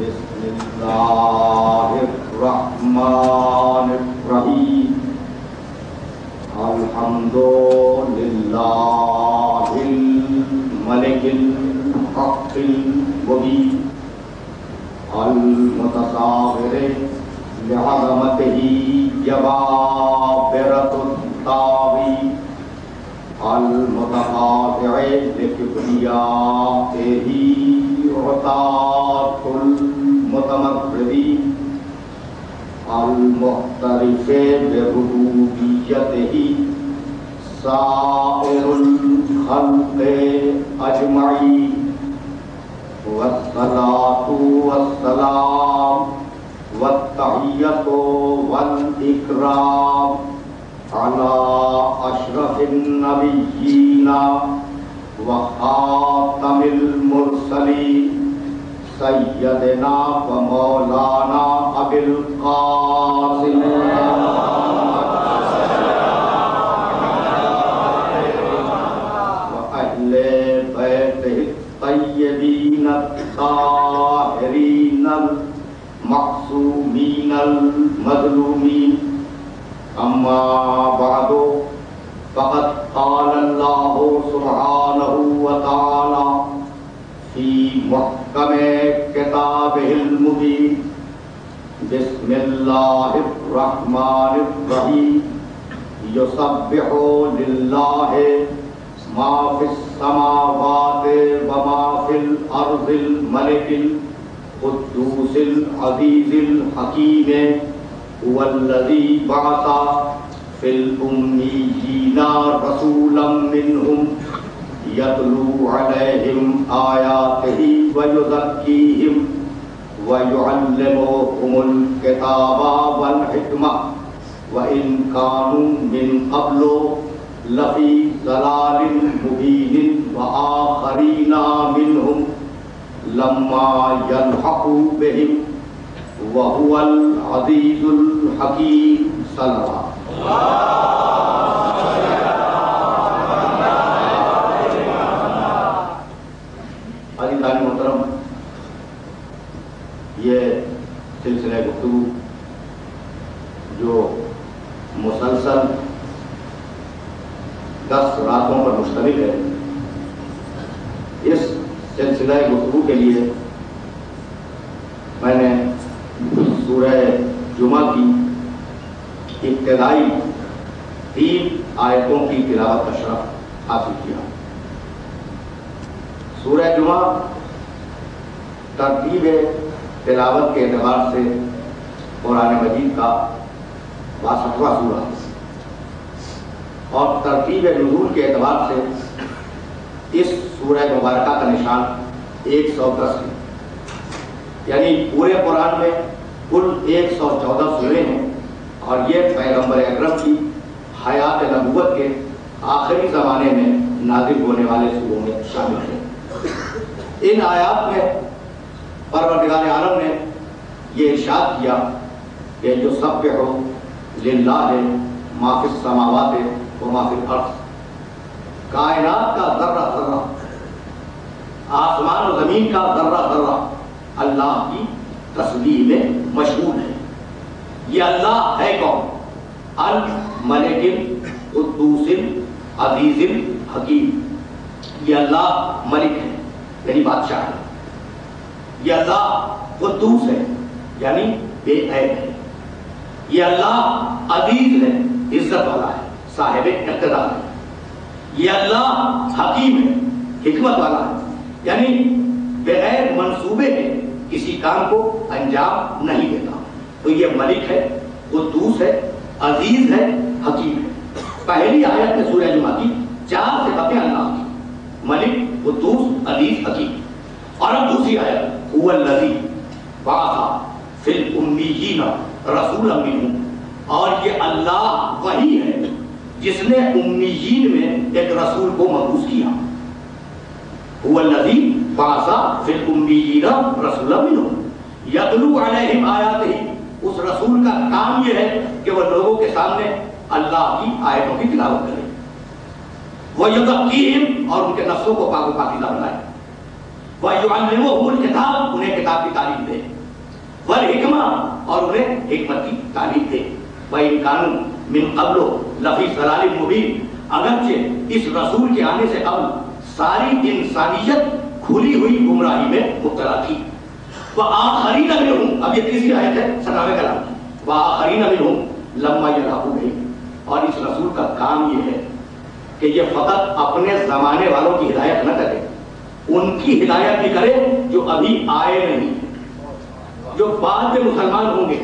بسم اللہ الرحمن الرحیم الحمد للہ الملک الحق المبین المتصاغر لعظمتہ جبابرۃ الطاغی المتقاطع لکبریائہ عطاۃ المتمردی المعترف بربوبیتہ سائر الخلق اجمعین والصلاۃ والسلام والتحیۃ والاکرام علی اشرف النبیین وخاتم المرسلین سیدنا و مولانا ابی القاسم وأہل بیتہ الطیبین الطاہرین المعصومین المظلومین اما بعد فقد قال اللہ سبحانہ وتعالی فی محکم کتابہ المبین بسم اللہ الرحمن الرحیم یسبح للہ ما فی السماوات وما فی الارض الملک القدوس العزیز الحکیم هو الذی بعث فی الأمیین رسولا منہم یتلو علیہم آیاتہ ویزکیہم ویعلمہم الکتاب والحکمہ وإن كانوا من قبل لفی ضلال مبین وآخرین منہم لما يلحقوا بهم وهو العزیز الحکیم صلی اللہ محترم، یہ سلسلہ گفتگو جو مسلسل 10 راتوں پر مشتمل ہے، اس سلسلہ گفتگو کے لیے میں نے سورہ جمعہ کی ابتدائی 3 آیتوں کی تلاوت کا شرف حاصل کیا۔ سورہ جمعہ ترتیب تلاوت کے اعتبار سے قرآن مجید کا 62واں سورہ اور ترتیب نزول کے اعتبار سے اس سورہ مبارکہ کا نشان 110 ہے، یعنی پورے قرآن میں کل 114 سورے ہیں اور یہ پیغمبر اکرم کی حیات نبوت کے آخری زمانے میں نازل ہونے والے سوروں میں شامل ہیں۔ ان آیات میں پروردگار عالم نے یہ ارشاد کیا کہ یسبح للہ ما فی السماوات و ما فی الارض، کائنات کا ذرہ ذرہ، آسمان و زمین کا ذرہ ذرہ اللہ کی تسبیح میں مشغول ہے۔ یہ اللہ ہے کون؟ الملک القدوس العزیز الحکیم۔ یہ اللہ ملک ہے یعنی بادشاہ ہے، یہ اللہ قدوس ہے یعنی بے عیب ہے، یہ اللہ عزیز ہے عزت والا ہے صاحب اقتدار ہے، یہ اللہ حکیم ہے حکمت والا ہے یعنی بغیر منصوبے کے کسی کام کو انجام نہیں دیتا۔ تو یہ ملک ہے، قدوس ہے، عزیز ہے، حکیم ہے۔ پہلی آیت میں سورہ جمعہ کی 4 صفتیں اللہ کی، ملک، قدوس، عزیز، حکیم۔ اور اب دوسری آیت هو الذی بعث فی الامیین رسولا منہم، اور یہ اللہ وہی ہے جس نے امیین میں ایک رسول کو مبعوث کیا۔ هو الذی بعث فی الامیین رسولا منہم یتلو علیہم آیاتہ، اس رسول کا کام یہ ہے کہ وہ لوگوں کے سامنے اللہ کی آیتوں کی تلاوت کرے، وَيُزَكِّيهِمْ، اور ان کے نفسوں کو پاک و پاکیزہ بنائے، وَيُعَلِّمُهُمُ الْكِتَابَ انہیں کتاب کی تعلیم دے، وَالْحِکْمَةَ اور انہیں حکمت کی تعلیم دے، وَإِنْ كَانُوا مِنْ قَبْلُ لَفِي ضَلَالٍ مُبِينٍ اگرچہ اس رسول کے آنے سے قبل ساری انسانیت کھلی ہوئی گمراہی میں مبتلا تھی۔ وَآخَرِينَ مِنْهُمْ اب یہ تیسری آیت ہے 97 کلام کی، وَآخَرِينَ مِنْهُمْ لَمَّا يَلْحَقُوا بِهِمْ اور اس رسول کا کام یہ ہے کہ یہ فقط اپنے زمانے والوں کی ہدایت نہ کرے، ان کی ہدایت بھی کرے جو ابھی آئے نہیں، جو بعد میں مسلمان ہوں گے،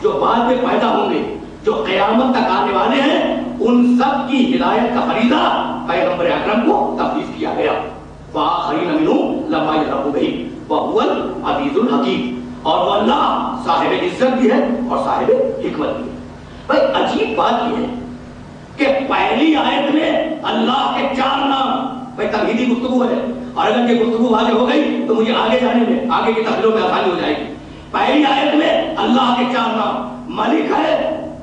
جو بعد میں پیدا ہوں گے، جو قیامت تک آنے والے ہیں، ان سب کی ہدایت کا فریضہ پیغمبر اکرم کو تفویض کیا گیا۔ وآخرین منہم لما یلحقوا بہم وہو العزیز الحکیم اور وہ اللہ صاحب عزت بھی ہے اور صاحب حکمت بھی ہے۔ بھائی عجیب بات یہ ہے کہ پہلی آیت میں اللہ کے 4 نام، بھائی تمہیدی گفتگو ہے اور اگر یہ گفتگو واضح ہو گئی تو مجھے آگے جانے میں، آگے کی تفسیروں میں آسانی ہو جائے گی۔ پہلی آیت میں اللہ کے 4 نام، ملک ہے،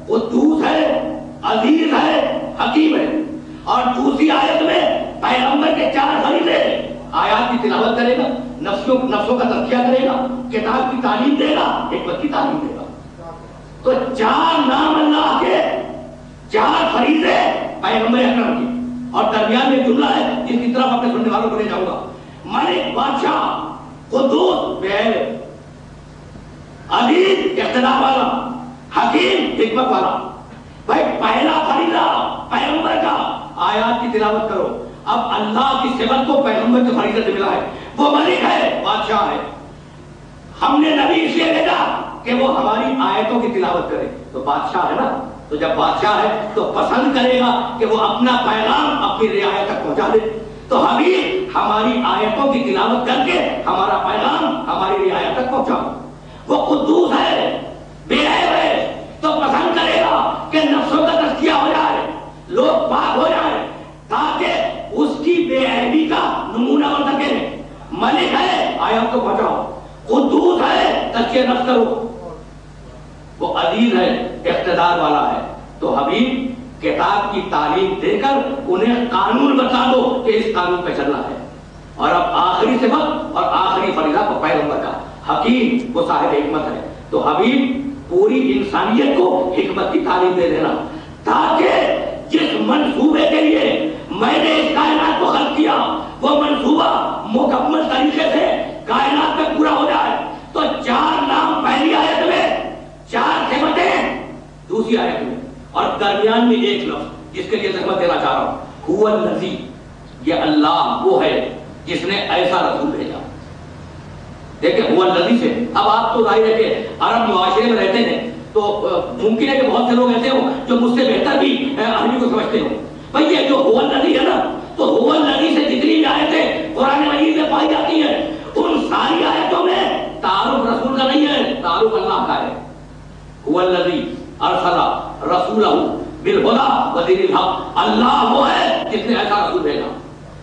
قدوس ہے، عزیز ہے، حکیم ہے، اور دوسری آیت میں پیغمبر کے 4 فریضے، آیات کی تلاوت کرے گا، نفسوں کا تزکیہ کرے گا، کتاب کی تعلیم دے گا، حکمت کی تعلیم دے گا۔ تو 4 نام اللہ کے، 4 فریضے پیغمبر اکرم کی، اور درمیان میں جملہ ہے جس کی طرف اپنے سننے والوں کو لے جاؤں گا، ملک بادشاہ، قدوس بے عیب، عزیز اقتدار والا، حکیم حکمت والا۔ بھائی پہلا فریضہ پیغمبر کا، آیات کی تلاوت کرو۔ اب اللہ کی صفت کو پیغمبر کے فریضے سے ملا ہے، وہ ملک ہے، بادشاہ ہے۔ ہم نے نبی اس لیے بھیجا کہ وہ ہماری آیتوں کی تلاوت کرے، تو بادشاہ ہے نا، تو جب بادشاہ ہے تو پسند کرے گا کہ وہ اپنا پیغام اپنی رعایا تک پہنچا دے۔ تو حبیب ہماری آیتوں کی تلاوت کر کے ہمارا پیغام ہماری رعایا تک پہنچا۔ وہ قدوس ہے، بے عیب ہے، تو پسند کرے گا کہ نفسوں کا تزکیہ ہو جائے، لوگ پاک ہو جائے، تاکہ اس کی بے عیبی کا نمونہ بن سکے۔ ملک ہے، آیات کو پہنچاؤ، قدوس ہے، تزکیہ نفس کرو، وہ عزیز ہے، اقتدار والا ہے، تو حبیب کتاب کی تعلیم دے کر انہیں قانون بتا دو کہ اس قانون پہ چلنا ہے۔ اور اب آخری صفت اور آخری فریضہ کو پیغمبر کا، حکیم، وہ صاحب حکمت ہے، تو حبیب پوری انسانیت کو حکمت کی تعلیم دے دینا، تاکہ جس منصوبے کے لیے میں نے اس کائنات کو خلق کیا وہ منصوبہ مکمل طریقے سے کائنات میں پورا ہو جائے۔ تو 4 نام پہلی آیت میں، 4 صفتیں دوسری آیت میں، اور درمیان میں ایک لفظ جس کے لیے زحمت دینا چاہ رہا ہوں، هو الذی، یہ اللہ وہ ہے جس نے ایسا رسول بھیجا۔ دیکھیں هو الذی سے، اب آپ تو ظاہر ہے کہ عرب معاشرے میں رہتے ہیں تو ممکن ہے کہ بہت سے لوگ ایسے ہوں جو مجھ سے بہتر بھی عربی کو سمجھتے ہوں۔ بھئی یہ جو هو الذی ہے نا، تو هو الذی سے جتنی بھی آیتیں قرآن مجید میں پائی جاتی ہیں ان ساری آیتوں میں تعارف رسول کا نہیں ہے، تعارف اللہ کا ہے۔ هو الذی ارسل رسولہ بالہدی ودین الحق، اللہ وہ ہے جس نے ایسا رسول بھیجا۔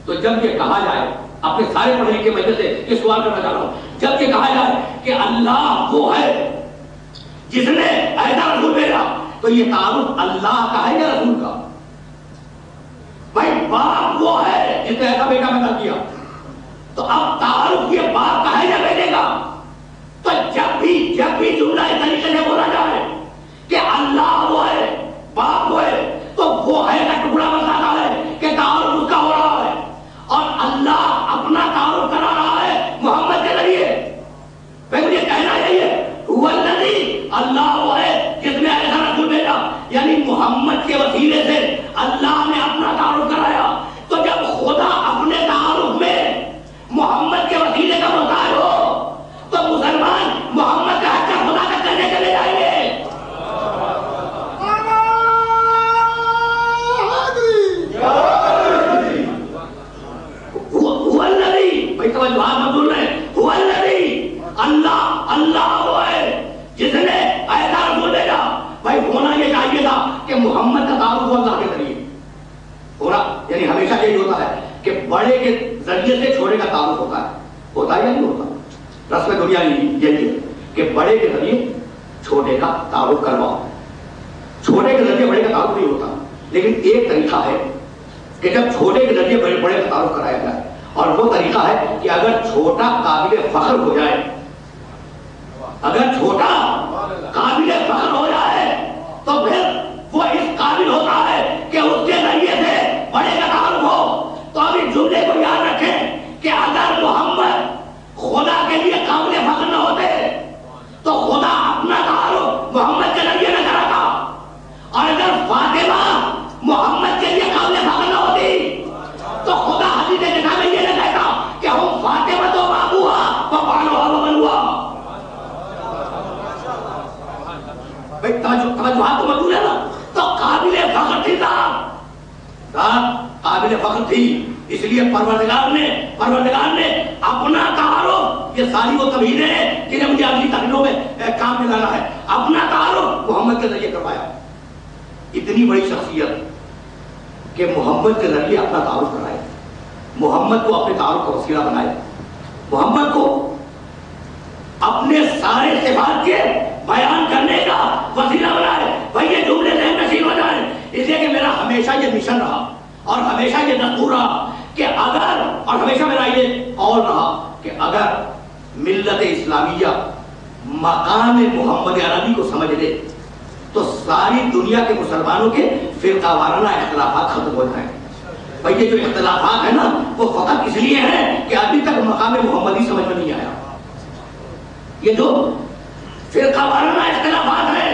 تو جب یہ کہا جائے، اپنے سارے پڑھنے کے وجہ سے یہ سوال کرنا چاہ رہا ہوں، جب یہ کہا جائے کہ اللہ وہ ہے جس نے ایسا رسول بھیجا، تو یہ تعارف اللہ کا ہے یا رسول کا؟ بھائی باپ وہ ہے جس نے ایسا بیٹا پیدا کیا، تو اب تعارف یہ باپ کا ہے یا بیٹے کا؟ تو جب بھی جملہ اس طریقے سے بولا جائے کہ اللہ وہ ہے، باپ وہ ہے، تو وہ ہے کا ٹکڑا بتاتا ہے کہ تعارف اس کا ہو رہا ہے، اور اللہ اپنا تعارف کرا رہا ہے محمد کے ذریعے۔ پھر مجھے کہنا یہی ہے، هو الذی، اللہ وہ ہے جس نے ایسا رسول بھیجا، یعنی محمد کے وسیلے سے اللہ نے اپنا تعارف کرایا۔ تو جب خدا اپنے تعارف میں محمد کے وسیلے کا محتاج ہو تو مسلمان محمد کا حق خدا کا کرنے چلے جائیں گے۔ هو الذی، بھائی توجہ مت بھول رہے، هو الذی، اللہ وہ ہے جس نے ایسا رسول بھیجا۔ بھائی ہونا یہ چاہیے تھا کہ محمد کا تعارف اللہ کے ذریعے ہونا، یعنی ہمیشہ یہی ہوتا ہے کہ بڑے کے ذریعے سے چھوٹے کا تعارف ہوتا ہے یا نہیں ہوتا؟ رسم دنیا یہی ہے کہ بڑے کے ذریعے چھوٹے کا تعارف کرواؤ، چھوٹے کے ذریعے بڑے کا تعارف نہیں ہوتا۔ لیکن ایک طریقہ ہے کہ جب چھوٹے کے ذریعے بڑے کا تعارف کرایا جائے اور وہ طریقہ ہے کہ اگر چھوٹا قابل فخر ہو جائے، اگر چھوٹا قابل فخر ہو جائے تو پھر وہ اس قابل ہوتا ہے کہ اس کے ذریعے سے بڑے کا تعارف ہو۔ تو اب اس جملے کو یاد رکھیں کہ اگر محمد خدا کے لیے قابل فخر نہ ہوتے تو خدا اپنا تعارف محمد کے ذریعے نہ کراتا، اور اگر فاطمہ محمد کے لیے قابل فخر نہ ہوتی تو خدا حدیث نکاح میں یہ نہ کہتا کہ ہم فاطمہ تو بابوہا وبانوہا وبنوہا۔ بھائی توجہات تو موجود ہے نا؟ تو قابل فخر تھی ذات قابل فخر تھی، اس لیے پروردگار نے اپنا تعارف، یہ ساری وہ تمہیدیں ہیں جنہیں مجھے اگلی تقریروں میں کام میں لانا ہے، اپنا تعارف محمد کے ذریعے کروایا۔ اتنی بڑی شخصیت کہ محمد کے ذریعے اپنا تعارف کرائے، محمد کو اپنے تعارف کا وسیلہ بنائے، محمد کو اپنے سارے صفات کے بیان کرنے کا وسیلہ بنائے۔ بھائی یہ جملے ذہن نشین ہو جائیں، اس لیے کہ میرا ہمیشہ یہ مشن رہا اور ہمیشہ یہ دستور رہا کہ اگر، اور ہمیشہ میرا یہ قول رہا کہ اگر ملت اسلامیہ مقام محمد عربی کو سمجھ لے تو ساری دنیا کے مسلمانوں کے فرقہ وارانہ اختلافات ختم ہو جائیں۔ بھائی یہ جو اختلافات ہیں نا وہ فقط اس لیے ہیں کہ ابھی تک مقام محمدی سمجھ میں نہیں آیا۔ یہ جو فرقہ وارانہ اختلافات ہیں،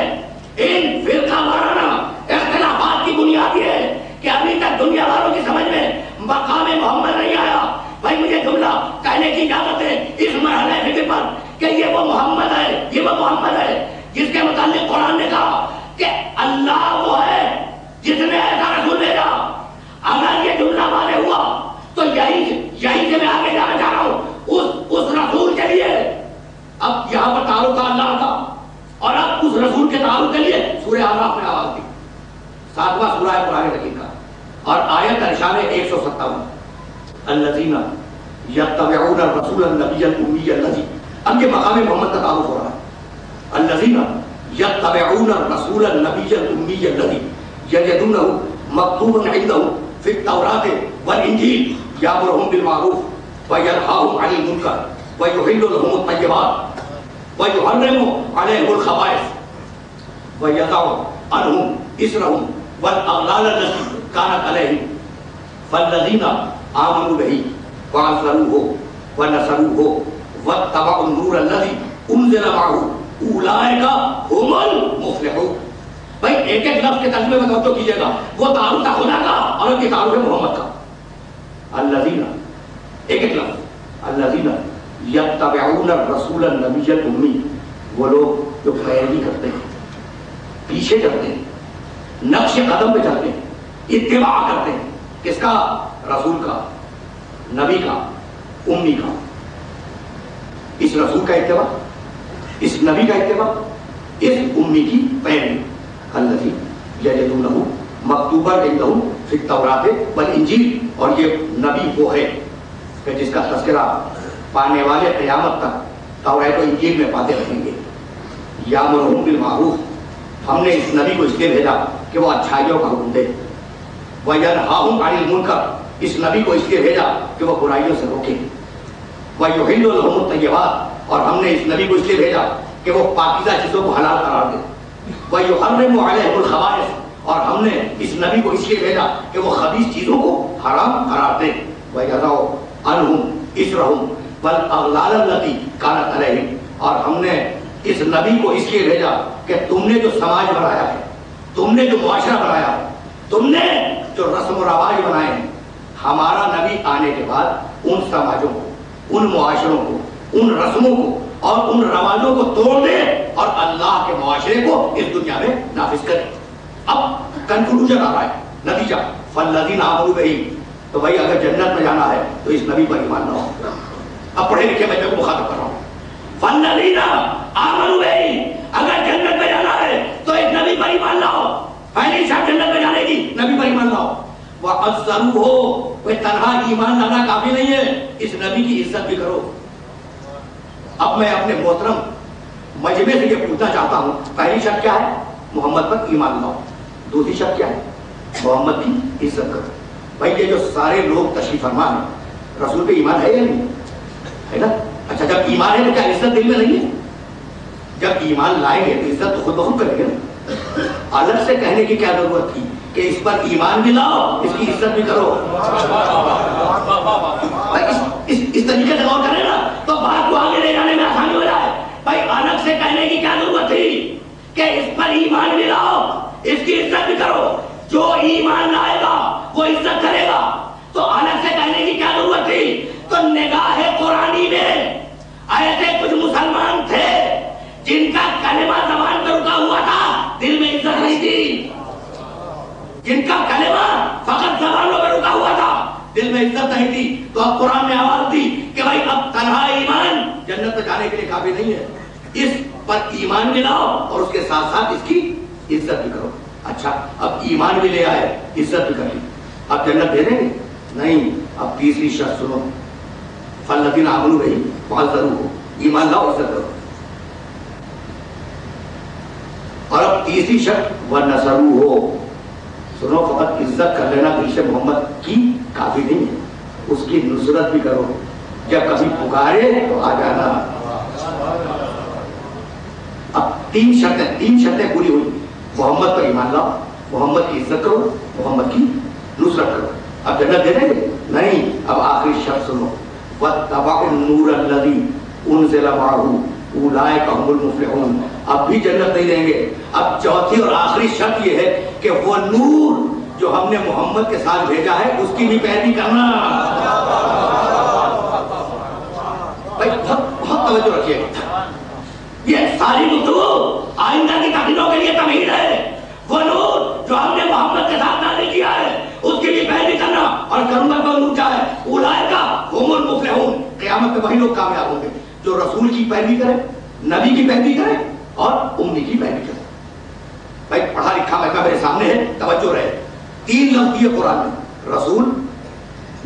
ان فرقہ وارانہ اختلافات کی بنیاد یہ ہے کہ ابھی تک دنیا والوں کی سمجھ میں مقام محمد نہیں آیا۔ بھائی مجھے جملہ کہنے کی اجازت ہے اس مرحلہ فکر پر کہ یہ وہ محمد ہے جس کے متعلق قرآن نے کہا کہ اللہ وہ ہے جس نے ایسا رسول بھیجا۔ اگر یہ جملہ واضح ہوا تو یہی سے میں آگے جانا چاہ رہا ہوں اس رسول کے لیے۔ اب یہاں پر تعارف تھا اللہ کا، اور اب اس رسول کے تعارف کے لیے سورہ اعراف میں آواز دی، 7واں سورہ ہے قرآن حکیم کا، اور آیت ارشاد 157 الذین یتبعون الرسول النبی الامی الذی۔ اب یہ مقام محمد کا تعارف ہو رہا ہے۔ الذین یتبعون الرسول النبی الامی الذی یجدونہ مکتوبا عندہم فی التوراۃ والانجیل یأمرہم بالمعروف وینہاہم عن المنکر ویحل لهم الطیبات ویحرم علیہم الخبائث ویضع عنہم اسرہم والاغلال التي كانت علیہم فالذین آمنوا بہ وعزروہ ونصروہ واتبعوا النور الذی انزل معہ اولئک هم المفلحون۔ بھائی ایک ایک لفظ کے ترجمے میں توجہ کیجیے گا، وہ تعارف تھا خدا کا اور ان کی تعارف ہے محمد کا۔ الذین، ایک ایک لفظ، الذین یتبعون الرسول النبی الامی، وہ لوگ جو پیروی کرتے ہیں، پیچھے چلتے ہیں، نقش قدم پہ چلتے ہیں، اتباع کرتے ہیں، کس کا؟ رسول کا، نبی کا، امی کا۔ اس رسول کا اتباع، اس نبی کا اتباع، اس امی کی پیروی۔ الذی یجدونہ مکتوبا عندہم فی التوراۃ والانجیل، اور یہ نبی وہ ہے کہ جس کا تذکرہ پانے والے قیامت تک توراۃ و انجیل میں پاتے رہیں گے۔ یامرہم بالمعروف، ہم نے اس نبی کو اس لیے بھیجا کہ وہ اچھائیوں کا حکم دے۔ وینہاہم عن المنکر، اس نبی کو اس لیے بھیجا کہ وہ برائیوں سے روکے۔ ویحل لہم الطیبات، اور ہم نے اس نبی کو اس لیے بھیجا کہ وہ پاکیزہ چیزوں کو حلال قرار دے۔ ویحرم علیہم الخبائث، اور ہم نے اس نبی کو اس لیے بھیجا کہ وہ خبیث چیزوں کو حرام قرار دے۔ ویضع عنہم اسرہم والاغلال التی کانت علیہم، اور ہم نے اس نبی کو اس لیے بھیجا کہ تم نے جو سماج بنایا ہے، تم نے جو معاشرہ بنایا ہے، تم نے جو رسم و رواج بنائے ہیں، ہمارا نبی آنے کے بعد ان سماجوں کو، ان معاشروں کو، ان رسموں کو اور ان رواجوں کو توڑ دے اور اللہ کے معاشرے کو اس دنیا میں نافذ کرے۔ اب کنکلوژن آ رہا ہے، نتیجہ، فالذین آمنوا بہ، تو بھائی اگر جنت میں جانا ہے تو اس نبی پر ایمان لاؤ۔ اب پڑھے لکھے بچوں کو مخاطب کر رہا ہوں، فالذین آمنوا بہ، اگر جنت میں جانا ہے تو اس نبی پر ایمان لاؤ۔ پہلی شرط جنت میں جانے کی، نبی پر ایمان لاؤ۔ وعزروہ، وہ تنہا ایمان لانا کافی نہیں ہے، اس نبی کی عزت بھی کرو۔ اب میں اپنے محترم مجمع سے یہ پوچھنا چاہتا ہوں، پہلی شرط کیا ہے؟ محمد پر ایمان لاؤ۔ دوسری شرط کیا ہے؟ محمد کی عزت کرو۔ بھائی یہ جو سارے لوگ تشریف فرما ہیں، رسول پہ ایمان ہے یا نہیں ہے نا؟ اچھا جب ایمان ہے تو کیا عزت دل میں نہیں ہے؟ جب ایمان لائیں گے تو عزت تو خود بخود کریں گے نا. الگ سے کہنے کی کیا ضرورت تھی کہ اس پر ایمان بھی لاؤ اس کی عزت بھی کرو. اس طریقے سے غور کریں نا تو بات کو آگے لے جانے میں آسانی ہو جائے. بھائی الگ سے کہنے کی کیا ضرورت تھی کہ اس پر ایمان بھی لاؤ اس کی عزت بھی کرو. جو ایمان لائے گا وہ عزت کرے گا. تو الگ سے کہنے کی کیا ضرورت تھی؟ تو نگاہ قرآنی میں ایسے کچھ مسلمان تھے جن کا کلمہ زبان پر رکا ہوا تھا دل میں عزت نہیں تھی. جن کا کلمہ فقط زبانوں پر رکا ہوا تھا دل میں عزت نہیں تھی. تو اب قرآن نے آواز دی کہ بھائی اب تنہا ایمان جنت میں جانے کے لیے کافی نہیں ہے. اس پر ایمان بھی لاؤ اور اس کے ساتھ ساتھ اس کی عزت بھی کرو. اچھا اب ایمان بھی لے آئے عزت بھی کر لی, اب جنت دے دیں گے نہیں. اب تیسری شرط سنو, فالذین آمنوا بہ وعزروہ, ایمان لاؤ عزت کرو. اور اب تیسری شرط ونصروہ, سنو فقط عزت کر لینا دل سے محمد کی کافی نہیں ہے, اس کی نصرت بھی کرو. جب کبھی پکارے تو آ جانا. اب تین شرطیں پوری ہوئی. محمد پر ایمان لاؤ, محمد کی عزت کرو, محمد کی نصرت کرو. اب جنت دے دیں گے نہیں. اب آخری شرط سنو, واتبعوا النور الذی انزل معہ اولئک هم المفلحون. اب بھی جنت نہیں دیں گے. اب چوتھی اور آخری شرط یہ ہے کہ وہ نور جو ہم نے محمد کے ساتھ بھیجا ہے اس کی بھی پیروی کرنا. بھائی بہت توجہ رکھیے گا, یہ ساری گفتگو آئندہ کی تقریروں کے لیے تمہید ہے. وہ نور جو ہم نے محمد کے ساتھ نازل کیا ہے اس کی بھی پیروی کرنا. اور کروں گا وہ نور کیا ہے؟ اولئک هم المفلحون. قیامت میں وہی لوگ کامیاب ہوں گے جو رسول کی پیروی کرے, نبی کی پیروی کرے اور امی کی پیروی کرے. بھائی پڑھا لکھا لڑکا میرے سامنے ہے, توجہ رہے. تین لفظ دیے قرآن میں, رسول,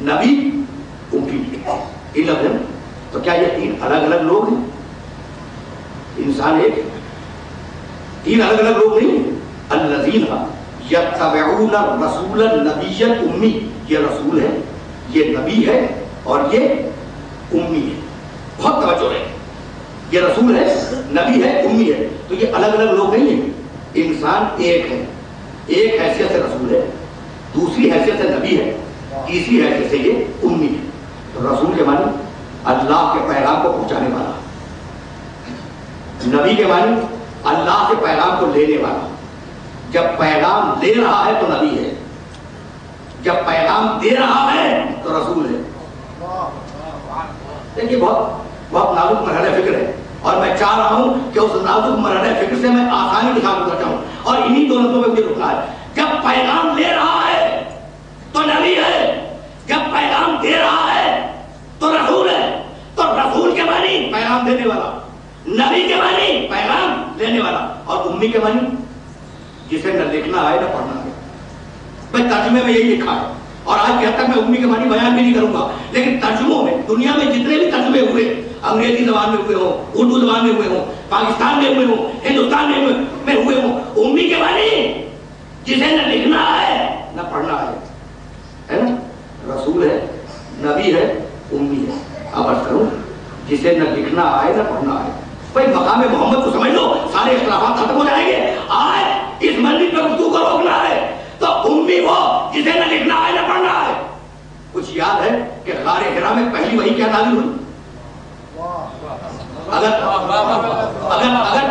نبی, امی. تین لفظ ہیں. تو کیا یہ تین الگ الگ لوگ ہیں؟ انسان ایک, تین الگ الگ لوگ نہیں ہیں. الذین یتبعون الرسول النبی الامی, یہ رسول ہے, یہ نبی ہے اور یہ امی ہے. بہت توجہ رہے, یہ رسول ہے, نبی ہے, امی ہے. تو یہ الگ الگ لوگ نہیں ہیں. انسان ایک ہے, ایک حیثیت سے رسول ہے, دوسری حیثیت سے نبی ہے, تیسری حیثیت سے یہ امی ہے. تو رسول کے معنی اللہ کے پیغام کو پہنچانے والا, نبی کے معنی اللہ کے پیغام کو لینے والا. جب پیغام لے رہا ہے تو نبی ہے, جب پیغام دے رہا ہے تو رسول ہے. دیکھیے بہت نازک مرحلہ فکر ہے, اور میں چاہ رہا ہوں کہ اس نازک مرحلہ فکر سے میں آسانی کے ساتھ گزر جاؤں, اور انہی دو نقطوں پہ مجھے رکنا ہے. جب پیغام لے رہا ہے تو نبی ہے, جب پیغام دے رہا ہے تو رسول ہے. تو رسول کے معنی پیغام دینے والا, نبی کے معنی پیغام لینے والا, اور امی کے معنی جسے نہ لکھنا آئے نہ پڑھنا آئے. بھائی ترجمے میں یہی لکھا ہے, اور آج کے حد تک میں امی کے معنی بیان بھی نہیں کروں گا, لیکن ترجموں میں دنیا میں جتنے بھی ترجمے ہوئے, انگریزی زبان میں ہوئے ہوں, اردو زبان میں ہوئے ہوں, پاکستان میں ہوئے ہوں, ہندوستان میں ہوئے ہوں, امی کے معنی جسے نہ لکھنا آئے نہ پڑھنا آئے, ہے نا. رسول ہے, نبی ہے, امی ہے. اب عرض کروں جسے نہ لکھنا آئے نہ پڑھنا آئے. بھائی مقام محمد کو سمجھ لو, سارے اختلافات ختم ہو جائیں گے. آج اس منزل پہ گفتگو کو روکنا ہے تو امی وہ جسے نہ لکھنا آئے نہ پڑھنا آئے. کچھ یاد ہے کہ غار حرا میں پہلی وحی کیا نازل ہوئی؟ اگر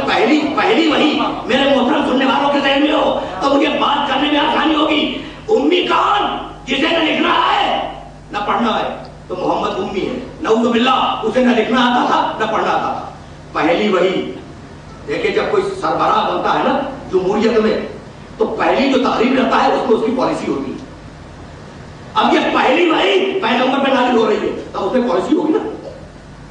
پہلی وحی میرے محترم سننے والوں کے ذہن میں ہو تو مجھے بات کرنے میں آسانی ہوگی. امی کون؟ جسے نہ لکھنا آئے نہ پڑھنا آئے. تو محمد امی ہے, نعوذ باللہ, اسے نہ لکھنا آتا تھا نہ پڑھنا آتا تھا. پہلی وحی دیکھیں, جب کوئی سربراہ بنتا ہے نا جمہوریت میں, تو پہلی جو تقریر کرتا ہے اس میں اس کی پالیسی ہوتی ہے. اب یہ پہلی وحی پیغمبر پہ نازل ہو رہی ہے, تب اس میں پالیسی ہوگی نا,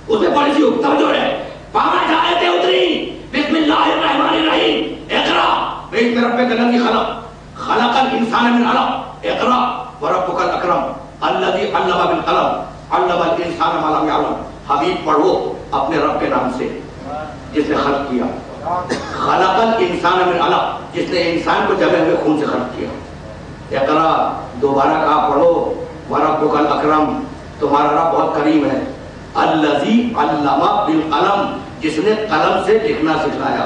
اس میں پالیسی ہوگی. توجہ رہے, 5 آیتیں اتری. بسم اللہ الرحمن الرحیم, اقرا باسم ربک الذی خلق, خلق الانسان من علق, اقرا وربک الاکرم الذی علم بالقلم, علم الانسان ما لم یعلم. حبیب پڑھو اپنے رب کے نام سے جس نے خلق کیا. خلق الانسان من علق, جس نے انسان کو جمے ہوئے خون سے خلق کیا. اقرا دوبارہ کہا پڑھو, وربک الاکرم, تمہارا رب بہت کریم ہے. الذی علم بالقلم, جس نے قلم سے لکھنا سکھلایا.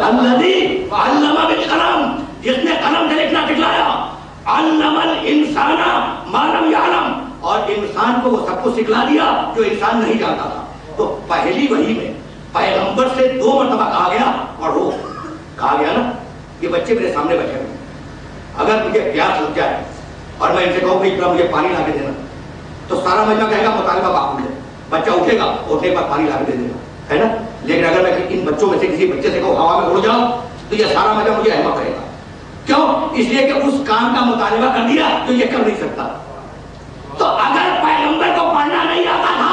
الذی علم بالقلم, جس نے قلم سے لکھنا سکھلایا. علم الانسان ما لم یعلم, اور انسان کو وہ سب کو سکھلا دیا جو انسان نہیں جانتا تھا. تو پہلی وحی میں پیغمبر سے 2 مرتبہ کہا گیا پڑھو. کہا گیا نا کہ بچے میرے سامنے بیٹھے ہوئے, اگر مجھے پیاس لگ جائے اور میں ان سے کہوں کہ اقرا مجھے پانی لا کے دینا, تو سارا مجمع کہے گا مطالبہ معقول ہے, بچہ اٹھے گا, اٹھنے پر پانی لا کے دے دینا, ہے نا. لیکن اگر میں ان بچوں میں سے کسی بچے سے کہوں ہوا میں اڑ جاؤ, تو یہ سارا مجمع مجھے احمق کرے گا. کیوں؟ اس لیے کہ اس کام کا مطالبہ کر دیا جو یہ کر نہیں سکتا. تو اگر پیغمبر کو پڑھنا نہیں آتا تھا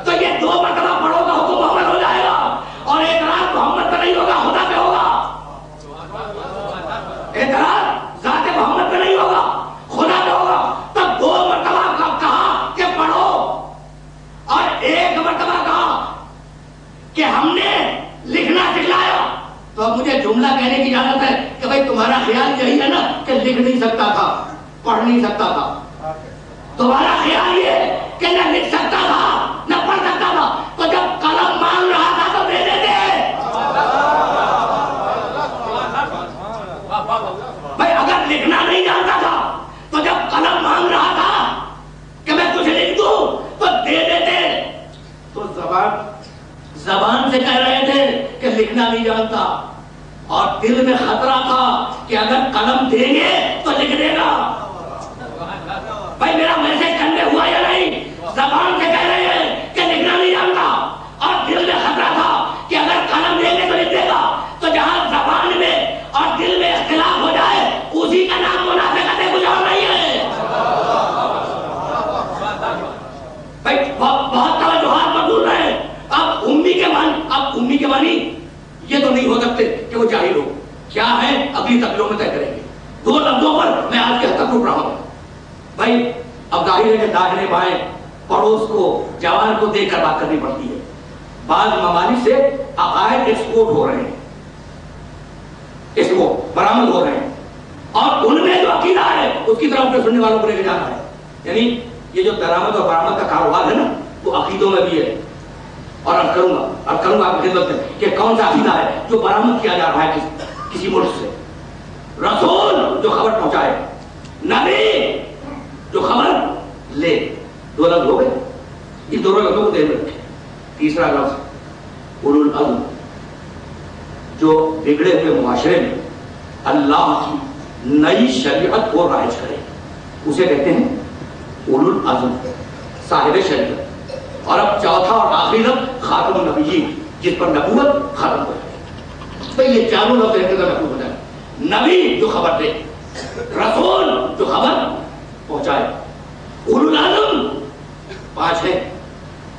تو یہ 2 مرتبہ پڑھو کا حکم محمد ہو جائے گا, اور اعتراض محمد پہ نہیں ہوگا, خدا پہ ہوگا. اعتراض ذات محمد پہ نہیں ہوگا, خدا پہ ہوگا. تب 2 مرتبہ کہا کہ پڑھو, اور 1 مرتبہ کہا کہ ہم نے لکھنا سکھلایا. تو اب مجھے جملہ کہنے کی اجازت ہے کہ بھائی تمہارا خیال یہی ہے نا کہ لکھ نہیں سکتا تھا, پڑھ نہیں سکتا تھا. تمہارا خیال یہ کہ نہ لکھ سکتا تھا نہ پڑھ سکتا تھا, تو جب قلم مانگ رہا تھا تو دے دیتے. بھائی اگر لکھنا نہیں جانتا تھا تو جب قلم مانگ رہا تھا کہ میں کچھ لکھ دوں تو دے دیتے. تو زبان سے کہہ رہے تھے کہ لکھنا نہیں جانتا, اور دل میں خطرہ تھا کہ اگر قلم دیں گے تو لکھ دے گا. بھائی میرا میسج کنوے ہوا یا نہیں؟ زبان سے کہہ رہے ہیں کہ لکھنا نہیں جانتا, اور دل میں خطرہ تھا کہ اگر قلم دیں گے تو لکھ دے گا. تو جہاں زبان میں اور دل میں اختلاف ہو جائے اسی کا نام منافقت ہے, کچھ اور نہیں ہے. بھائی بہت توجہات مقبول رہے. اب امی کے معنی یہ تو نہیں ہو سکتے کہ وہ جاہل ہو. کیا ہے اگلی تقریروں میں طے کریں گے. 2 لفظوں پر میں آج کے حد تک رک رہا ہوں. بھائی اب ظاہر ہے کہ داہنے بائیں پڑوس کو جوان کو دیکھ کر بات کرنی پڑتی ہے. بعض ممالک سے عقائد ایکسپورٹ ہو رہے ہیں, ایکسپورٹ برآمد ہو رہے ہیں, اور ان میں جو عقیدہ ہے اس کی طرف اپنے سننے والوں کو لے کے جانا ہے. یعنی یہ جو درآمد اور برآمد کا کاروبار ہے نا وہ عقیدوں میں بھی ہے. اور اب کروں گا آپ کی خدمت میں کہ کون سا عقیدہ ہے جو برآمد کیا جا رہا ہے کسی ملک سے. رسول جو خبر پہنچائے, نبی جو خبر لے. 2 لفظ ہو گئے, ان دونوں لفظوں کو ذہن میں رکھیں. تیسرا لفظ اولو العزم, جو بگڑے ہوئے معاشرے میں اللہ کی نئی شریعت کو رائج کرے, اسے کہتے ہیں اولو العزم, صاحب شریعت. اور اب چوتھا اور آخری لفظ خاتم النبیین, جس پر نبوت ختم ہو جائے. تو یہ چاروں لفظ محفوظ ہو جائے. نبی جو خبر دے, رسول جو خبر پہنچائے, اولو العزم 5 ہیں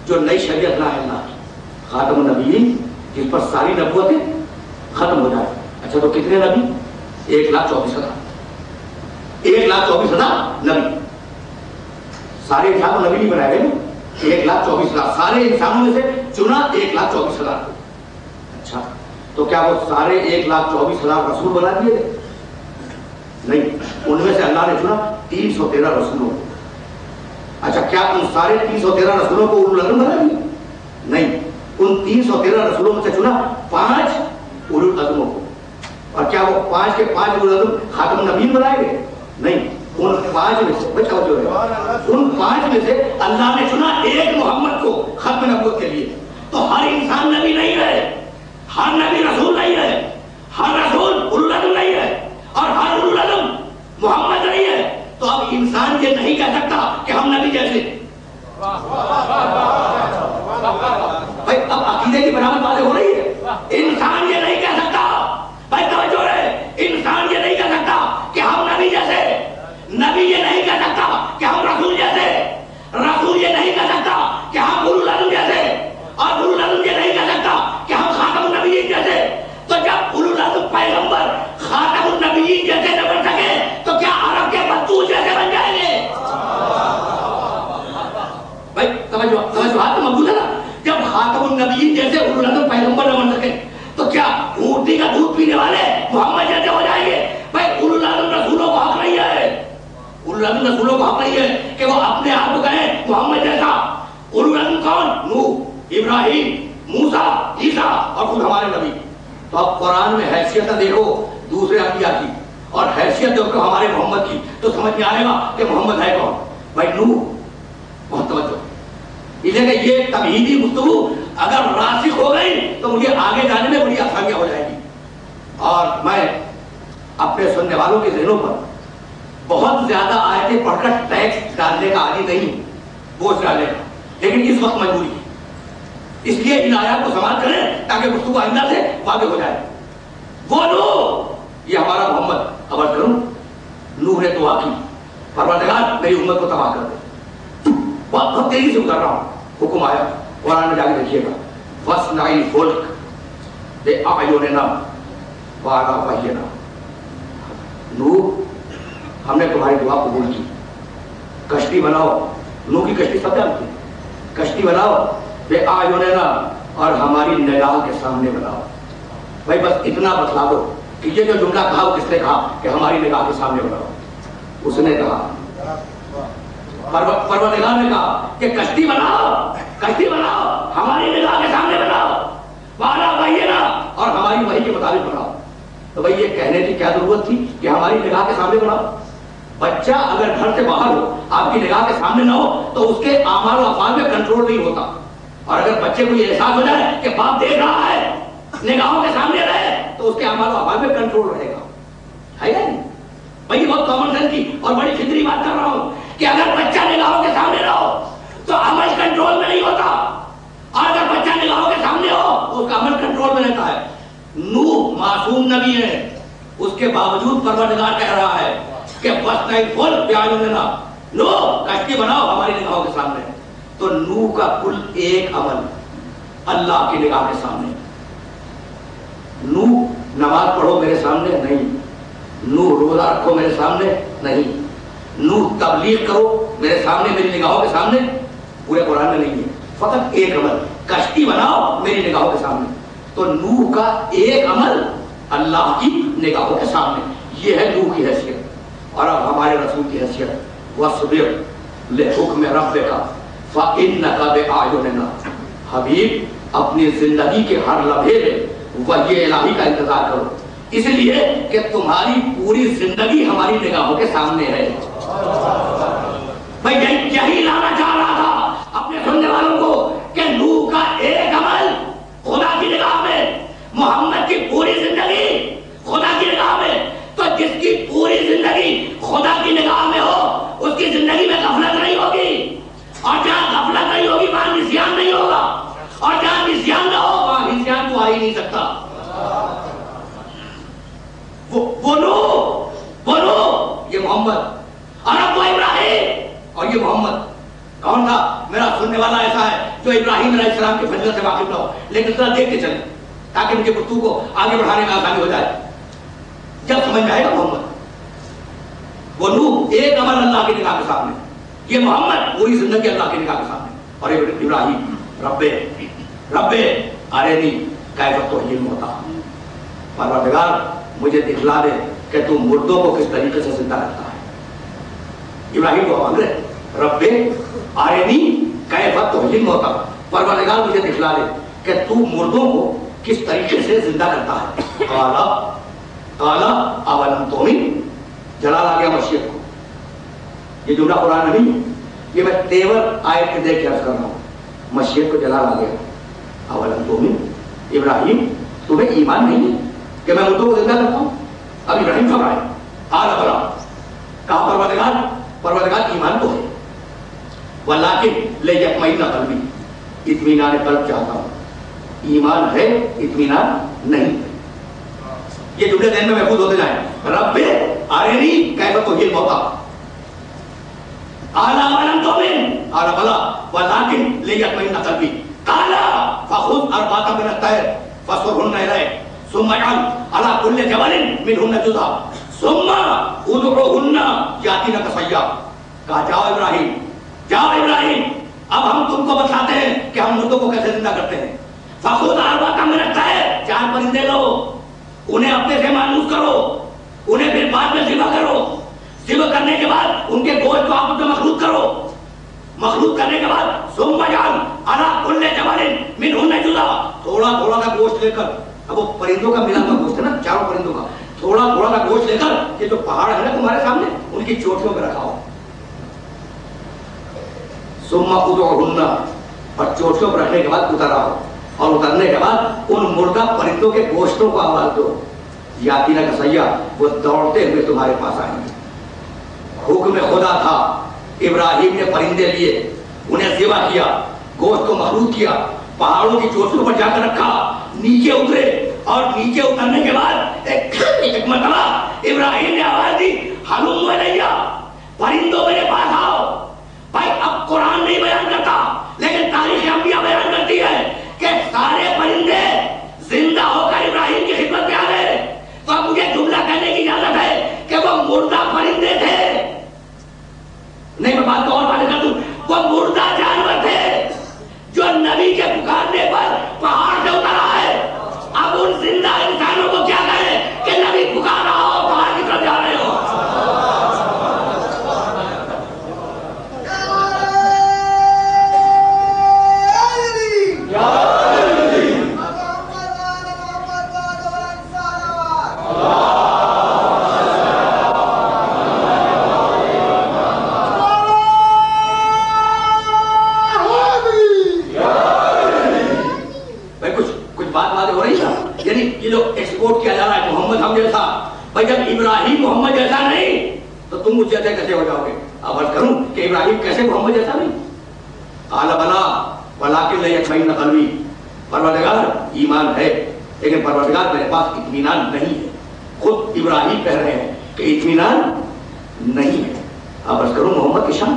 جو نئی شریعت لا ہے اللہ کی, خاتم النبیین جس پر ساری نبوتیں ختم ہو جائے. اچھا تو کتنے نبی؟ 1,24,000. 1,24,000 نبی. سارے انسان کو نبی نہیں بنائے گئے, 1,24,000 سارے انسانوں میں سے چنا 1,24,000 کو. اچھا تو کیا وہ سارے 1,24,000 رسول بنا دیے گئے؟ نہیں, ان میں سے اللہ نے چنا 313 رسولوں کو. اچھا کیا ان سارے 313 رسولوں کو اولو العزم بنا دیا؟ نہیں, ان 313 رسولوں میں سے چنا 5 اولو العزموں کو. اور کیا وہ 5 کے 5 اولو العزم خاتم النبیین بنائے گئے؟ نہیں, ان 5 میں سے اللہ نے چنا 1 محمد کو ختم نبوت کے لیے. تو ہر انسان نبی نہیں ہے, ہر نبی رسول نہیں ہے, ہر رسول اولو العزم نہیں ہے, اور ہر اولو العزم محمد نہیں ہے. تو اب انسان یہ نہیں کہہ سکتا کہ ہم نبی جیسے. بھائی اب عقیدے کی برآمد باتیں ہو رہی ہے. انسان یہ نہیں کہہ سکتا, بھائی توجہ رہے, انسان یہ نہیں کہہ سکتا کہ ہم نبی جیسے, نبی یہ نہیں کہہ سکتا کہ ہم رسول جیسے, رسول یہ نہیں کہہ سکتا کہ ہم اولو العزم جیسے, اور اولو العزم یہ نہیں کہہ سکتا کہ ہم خاتم النبیین جیسے. تو جب اولو العزم پیغمبر خاتم النبیین جیسے نہ بن سکے تو کیا عرب کے بطوط جیسے بن جائیں گے؟ بھائی توجہ, رسولوں کو حق نہیں ہے کہ وہ اپنے آپ کو کہیں محمد جیسا؟ اولو العزم کون؟ نوح، ابراہیم، موسیٰ، عیسیٰ اور خود ہمارے نبی. تو اب قرآن میں حیثیت دیکھو دوسرے انبیاء کی اور حیثیت دیکھو ہمارے محمد کی، تو سمجھ میں آئے گا کہ محمد ہے کون. بھائی نوح، بہت توجہ، اس لیے کہ یہ تمہیدی گفتگو اگر راسخ ہو گئی تو مجھے آگے جانے میں بڑی آسانیاں ہو جائے گی. اور میں اپنے سننے والوں کے ذہنوں پر بہت زیادہ آیتیں پڑھ کر ٹیکس ڈالنے کا عادی نہیں ہوں، بوجھ ڈالنے کا، لیکن اس وقت مجبوری ہے. اس لیے ان آیات کو سماعت کریں تاکہ گفتگو آئندہ سے واضح ہو جائے. وہ نوح، یہ ہمارا محمد. عرض کروں، نوح نے دعا کی، پروردگار میری امت کو تباہ کر دے. بہت تیزی سے گزر رہا ہوں، حکم آیا. قرآن میں جا کے دیکھیے گا، وَاصْنَعِ الْفُلْكَ بِأَعْيُنِنَا وَعَلَىٰ وَحْيِنَا. نوح، ہم نے تمہاری دعا قبول کی، کشتی بناؤ. نوح کی کشتی سب جانتی ہیں، کشتی بناؤ بِأَعْيُنِنَا، اور ہماری نگاہ کے سامنے بناؤ. بھائی بس اتنا بتلا دو کہ یہ جو جملہ کہا وہ کس نے کہا کہ ہماری نگاہ کے سامنے بناؤ؟ اس نے کہا، پروردگار نے کہا کہ کشتی بناؤ، کشتی بناؤ، ہماری نگاہ کے سامنے بناؤ، وعلیٰ وحینا، اور ہماری وحی کے مطابق بناؤ. تو بھائی یہ کہنے کی کیا ضرورت تھی کہ ہماری نگاہ کے سامنے بناؤ؟ بچہ اگر گھر سے باہر ہو، آپ کی نگاہ کے سامنے نہ ہو تو اس کے اعمال و افعال میں کنٹرول نہیں ہوتا. اور اگر بچے کو یہ احساس ہو جائے کہ باپ دیکھ رہا ہے، نگاہوں کے سامنے رہے، تو اس کے اعمال و افعال میں کنٹرول رہے گا. ہے یا نہیں؟ بھائی بہت کامن سینس کی اور بڑی فطری بات کر رہا ہوں کہ اگر بچہ نگاہوں کے سامنے نہ ہو تو عمل کنٹرول میں نہیں ہوتا، اور اگر بچہ نگاہوں کے سامنے ہو تو اس کا عمل کنٹرول میں رہتا ہے. نوح معصوم نبی ہے، اس کے باوجود پروردگار کہہ رہا ہے کہ وَاصْنَعِ الْفُلْكَ بِأَعْيُنِنَا، نوح کشتی بناؤ ہماری نگاہوں کے سامنے. تو نوح کا کل ایک عمل اللہ کی نگاہ کے سامنے. نوح نماز پڑھو میرے سامنے نہیں، نوح روزہ رکھو میرے سامنے نہیں، نوح تبلیغ کرو میرے سامنے، میری نگاہوں کے سامنے پورے قرآن میں نہیں ہے. فقط ایک عمل، کشتی بناؤ میری نگاہوں کے سامنے. تو نوح کا ایک عمل اللہ کی نگاہوں کے سامنے، یہ ہے نوح کی حیثیت. اور اب ہمارے رسول کی حیثیت، وَاصْبِرْ لِحُکْمِ رَبِّکَ فَإِنَّکَ بِأَعْیُنِنَا. حبیب اپنی زندگی کے ہر لمحے میں وحی الہی کا انتظار کرو، اس لیے کہ تمہاری پوری زندگی ہماری نگاہوں کے سامنے ہے. بھائی یہی لانا چاہ رہا تھا اپنے سننے والوں کو کہ نوح کا ایک عمل خدا کی نگاہ میں، محمد کی پوری زندگی خدا کی نگاہ میں. تو جس کی پوری زندگی خدا کی نگاہ میں ہو اس کی زندگی میں غفلت نہیں ہوگی، اور جہاں غفلت نہیں ہوگی وہاں نسیان نہیں ہوگا، اور جہاں نسیان نہ ہو وہاں نسیان تو آ ہی نہیں سکتا. وہ نوح، یہ محمد، اور اب وہ ابراہیم، اور یہ محمد. کون تھا؟ میرا سننے والا ایسا ہے جو ابراہیم علیہ السلام کی فضیلت سے واقف نہ ہو، لیکن ذرا دیکھ کے چلیں تاکہ مجھے گفتگو کو آگے بڑھانے میں آسانی ہو جائے. جب سمجھ میں آئے گا محمد، وہ نوح ایک عمل اللہ کی نگاہ کے سامنے، یہ محمد پوری زندگی اللہ کی نگاہ کے سامنے. اور ابراہیم، رب ارنی کیف تحیی الموتیٰ، پروردگار مجھے دکھلا دے کہ تو مردوں کو کس طریقے سے زندہ رکھتا ہے. ابراہیم کو مانگ رہے، رب ارنی کیف تحیی الموتیٰ، پروردگار مجھے دکھلا دے کہ تو مردوں کو کس طریقے سے زندہ کرتا ہے. قال اولم تؤمن، جلال آ گیا مشیت کو. یہ جملہ قرآن میں نہیں ہے، یہ میں تیور آیت کے دیکھ کے عرض کر رہا ہوں. مشیت کو جلال آ گیا. اولم تؤمن، ابراہیم تمہیں ایمان نہیں ہے کہ میں مردوں کو زندہ کرتا ہوں؟ اب ابراہیم گھبرائے. قال بلی، کہا پروردگار ایمان تو ہے، ولکن لیطمئن قلبی، اطمینان قلب چاہتا ہوں. ایمان ہے، اطمینان نہیں. یہ جملے ذہن میں محفوظ ہوتے جائیں. رب ارنی کیف تحیی الموتیٰ، قال اولم تؤمن، قال بلی ولکن لیطمئن قلبی، قال فخذ اربعة من الطير فصرهن إليك ثم اجعل على كل جبل منهن جزءا ثم ادعوهن يأتينك سعيا. کہا جاؤ ابراہیم، اب ہم تم کو بتاتے ہیں کہ ہم مردوں کو کیسے زندہ کرتے ہیں. فخذ اربعة من الطير، 4 پرندے لو، انہیں اپنے سے مانوس کرو، انہیں پھر بعد میں ذبح کرو. ذبح کرنے کے بعد ان کے گوشت کو آپس میں مخلوط کرو. مخلوط کرنے کے بعد ثم اجعل علی کل جبل منہن جزءا، تھوڑا تھوڑا کا گوشت لے کر، اب وہ پرندوں کا ملا ہوا گوشت ہے نا، چاروں پرندوں کا، تھوڑا تھوڑا کا گوشت لے کر یہ جو پہاڑ ہے نا تمہارے سامنے ان کی چوٹیوں پہ رکھا ہو. ثم ادعوہن، اور چوٹیوں پر رکھنے کے بعد اتر آؤ، اور اترنے کے بعد ان مردہ پرندوں کے گوشتوں کو آواز دو. یاتینا کا سیاح، وہ دوڑتے ہوئے تمہارے پاس آئیں گے. حکم خدا تھا، ابراہیم نے پرندے لیے، انہیں ذبح کیا، گوشت کو مخلوط کیا، پہاڑوں کی چوٹیوں پر جا کر رکھا، نیچے اترے، اور نیچے اترنے کے بعد ایک مرتبہ ابراہیم نے آواز دی ہلم الیہ، پرندوں میرے پاس آؤ. بھائی اب قرآن نہیں بیان کرتا لیکن تاریخ انبیاء بیان کرتی ہے کہ سارے پرندے زندہ ہو کر ابراہیم کی خدمت میں آ گئے. تو اب مجھے جملہ کہنے کی اجازت ہے کہ وہ مردہ پرندے تھے، نہیں میں بات کو اور واضح کر دوں، وہ مردہ جانور تھے جو نبی کے پکارنے پر پہاڑ سے اتر آئے. اب ان زندہ انسانوں کو کیا کہیں کہ نبی پکار رہا ہو، پہاڑ کی طرف جا رہے ہو. ایکسپورٹ کیا جا رہا ہے محمد ہم جیسا. بھائی جب ابراہیم محمد جیسا نہیں تو تم مجھ جیسے کیسے ہو جاؤ گے؟ اب عرض کروں کہ ابراہیم کیسے محمد جیسا نہیں؟ قال بلا ولکن لیطمئن قلبی، پروردگار ایمان ہے لیکن پروردگار میرے پاس اطمینان نہیں ہے. خود ابراہیم کہہ رہے ہیں کہ اطمینان نہیں ہے. اب عرض کروں محمد کی شان،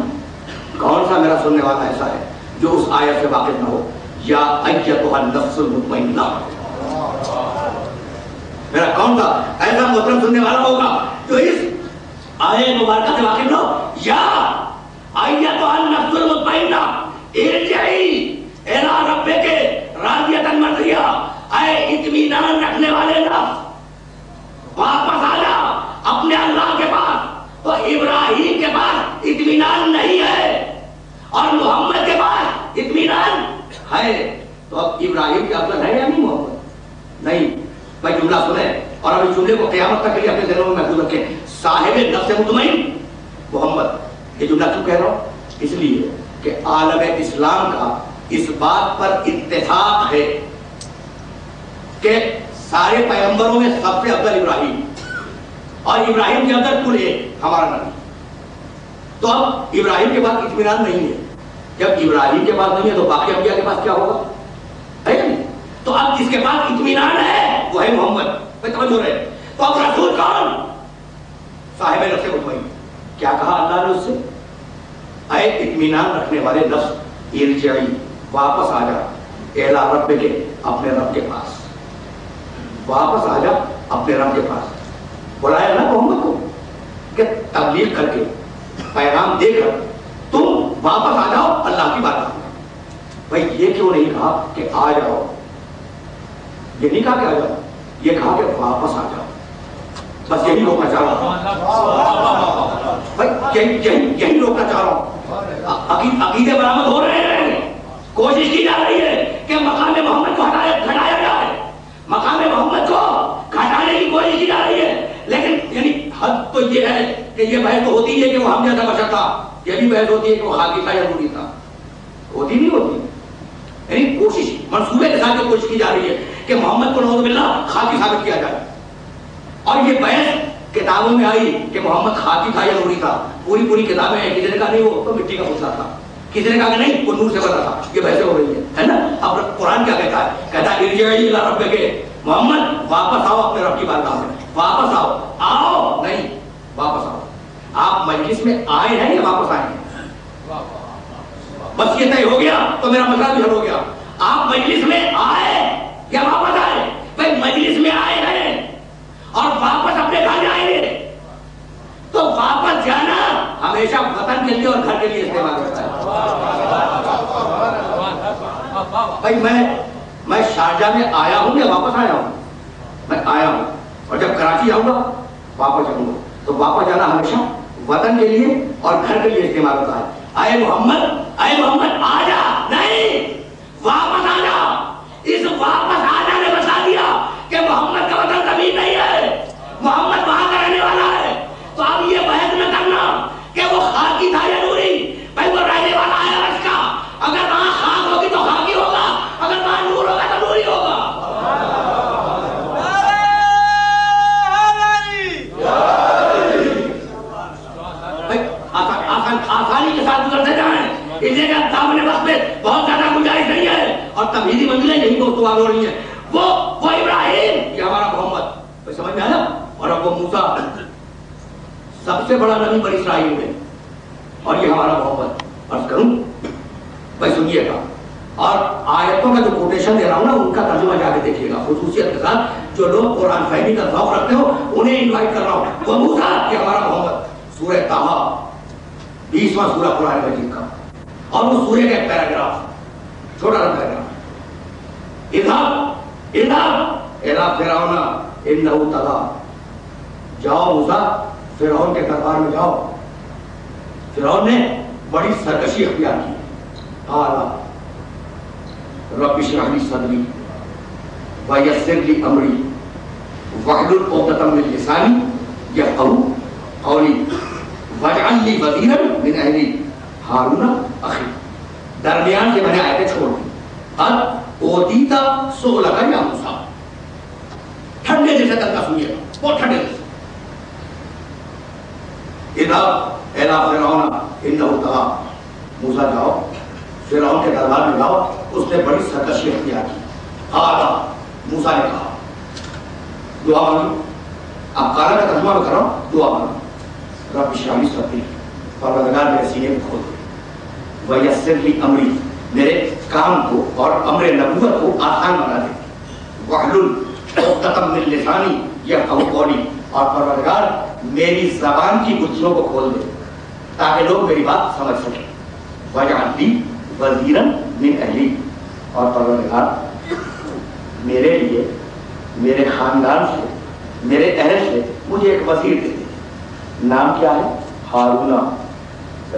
کون سا میرا سننے والا ایسا ہے جو اس آیت سے واقف نہ ہو؟ یا ایتھا النفس المطمئنہ، میرا کون سا ایسا محترم سننے والا ہوگا جو اس آیت مبارکہ سے واقف نہ ہو؟ یا ایتھا النفس المطمئنہ ارجعی الی ربک راضیۃ مرضیہ، اے اطمینان رکھنے والے نفس واپس آ جا اپنے اللہ کے پاس. تو ابراہیم کے پاس اطمینان نہیں ہے اور محمد کے پاس اطمینان ہے. تو اب ابراہیم کے افضل ہے یا نہیں محمد؟ نہیں. بھائی جملہ سنیں اور اب اس جملے کو قیامت تک کے لیے اپنے دلوں میں محفوظ رکھیں. صاحب نفس مطمئن محمد. یہ جملہ کیوں کہہ رہا ہوں؟ اس لیے کہ عالم اسلام کا اس بات پر اتفاق ہے کہ سارے پیغمبروں میں سب سے افضل ابراہیم، اور ابراہیم کے اندر کل ہے ہمارا نبی. تو اب ابراہیم کے پاس اطمینان نہیں ہے. جب ابراہیم کے پاس نہیں ہے تو باقی انبیاء کے پاس کیا ہوگا؟ ہے نہیں. تو اب جس کے پاس اطمینان ہے وہ ہے محمد. میں سمجھ ہو رہے. تو اب رسول کون؟ صاحب نفس مطمئن. کیا کہا اللہ نے اس سے؟ اے اطمینان رکھنے والے نفس، ارجعی واپس آ جا الی ربک، اپنے رب کے پاس. واپس آ جا اپنے رب کے پاس. بلایا نا محمد کو کہ تبلیغ کر کے پیغام دے کر تم واپس آ جاؤ اللہ کی بات میں. بھائی یہ کیوں نہیں کہا کہ آ جاؤ؟ یہ نہیں کہا کہ آ جاؤ، یہ کہا کہ واپس آ جاؤ. بس یہی روکنا چاہ رہا ہوں بھائی، یہی روکنا چاہ رہا ہوں. عقیدے برآمد ہو رہے ہیں، کوشش کی جا رہی ہے کہ مقام محمد کو گھٹایا جائے، مقام محمد کو گھٹانے کی کوشش کی جا رہی ہے. لیکن یعنی حد تو یہ ہے کہ یہ بحث تو ہوتی ہے کہ وہ ہم جیسا بشر تھا، یہ بھی بحث ہوتی ہے کہ وہ خاکی تھا یا نوری تھا. ہوتی نہیں ہوتی. یعنی کوشش منصوبے کے ساتھ کوشش کی جا رہی ہے کہ محمد کو نعوذ باللہ خاکی ثابت کیا جائے. اور یہ بحث کتابوں میں آئی کہ محمد خاکی تھا یا نوری تھا. پوری کتابیں ہیں. کسی نے کہا نہیں وہ تو مٹی کا پتلا تھا، کسی نے کہا کہ نہیں وہ نور سے بنا تھا. یہ بحثیں ہو رہی ہے نا. اب قرآن کیا کہتا ہے؟ کہتا ہے ارجعی الی ربک، محمد واپس آؤ اپنے رب کی بارگاہ میں. واپس آؤ. آؤ نہیں، واپس آؤ. آپ مجلس میں آئے ہیں یا واپس آئے ہیں؟ بس یہ طے ہو گیا تو میرا مسئلہ بھی حل ہو گیا. آپ مجلس میں آئے یا واپس آئے؟ بھائی مجلس میں آئے ہیں اور واپس اپنے گھر جائیں گے تو واپس جانا ہمیشہ وطن کے لیے اور گھر کے لیے استعمال ہوتا ہے. بھائی میں شارجہ میں آیا ہوں یا واپس آیا ہوں؟ میں آیا ہوں، اور جب کراچی جاؤں گا واپس جاؤں گا. تو واپس جانا ہمیشہ وطن کے لیے اور گھر کے لیے استعمال ہوتا ہے. اے محمد آ جا, نہیں واپس آ جا. اس واپس آ جا نے بتا دیا کہ محمد کا وطن زمین نہیں ہے, محمد وہاں کا رہنے والا ہے. تو اب یہ بحث نہ کرنا کہ وہ خاکی تھا یا نوری, بھائی وہ رہنے والا ہے عرش کا. اگر وہاں خاک ہوگی تو خاکی ہوگا, اگر وہاں نور ہوگا تو نوری ہوگا. آسانی کے ساتھ گزرتے جائیں, اس لیے کہ دامن وقت میں بہت زیادہ گنجائش نہیں ہے اور تمہیدی منزلیں یہی دوستوں آگے ہو رہی ہیں. وہ ابراہیم, یہ ہمارا محمد, سمجھ میں آیا. اور اب وہ موسیٰ, سب سے بڑا نبی بنی اسرائیل میں, اور یہ ہمارا محمد. عرض کروں بھائی سنیے گا, اور آیتوں کا جو کوٹیشن دے رہا ہوں نا ان کا ترجمہ جا کے دیکھیے گا, خصوصیت کے ساتھ جو لوگ قرآن فہمی کا ذوق رکھتے ہو انہیں انوائٹ کر رہا ہوں. وہ موسیٰ, یہ ہمارا محمد. سورہ طٰہٰ 20واں سورہ قرآن مجید کا, اور وہ سورہ کا ایک پیراگراف, چھوٹا سا پیراگراف. اذهب الى فرعون انه طغى, جاؤ موسیٰ فرعون کے دربار میں جاؤ, فرعون نے بڑی سرکشی اختیار کی. قال رب اشرح لي صدري ويسر لي امري واحلل عقدة من لساني يفقهوا قولي واجعل لي وزيرا من اهلي هارون اخي. درمیان سے میں نے آیتیں چھوڑ دی. قد اوتیت سؤلک یا موسیٰ, ٹھنڈے جیسے تلقا سنیے, بہت ٹھنڈے جیسے. اذهب الى فرعون انه طغى, موسیٰ جاؤ فرعون کے دربار میں جاؤ, اس نے بڑی سرکشی اختیار کی. قال, موسیٰ نے کہا, دعا مانگی. اب قال کا ترجمہ میں کر رہا ہوں, دعا مانگی. رب اشرح لي صدري, پروردگار میرے سینے کو کھول دے. ویسر لي امری, میرے کام کو اور امر نبوت کو آسان بنا دے. واحلل عقدة من لسانی یفقهوا قولی, اور پروردگار میری زبان کی گتھیوں کو کھول دے تاکہ لوگ میری بات سمجھ سکیں. واجعل لي وزیرا من اہلی, اور پروردگار میرے لیے میرے خاندان سے میرے اہل سے مجھے ایک وزیر دے دے. نام کیا ہے؟ ہارون.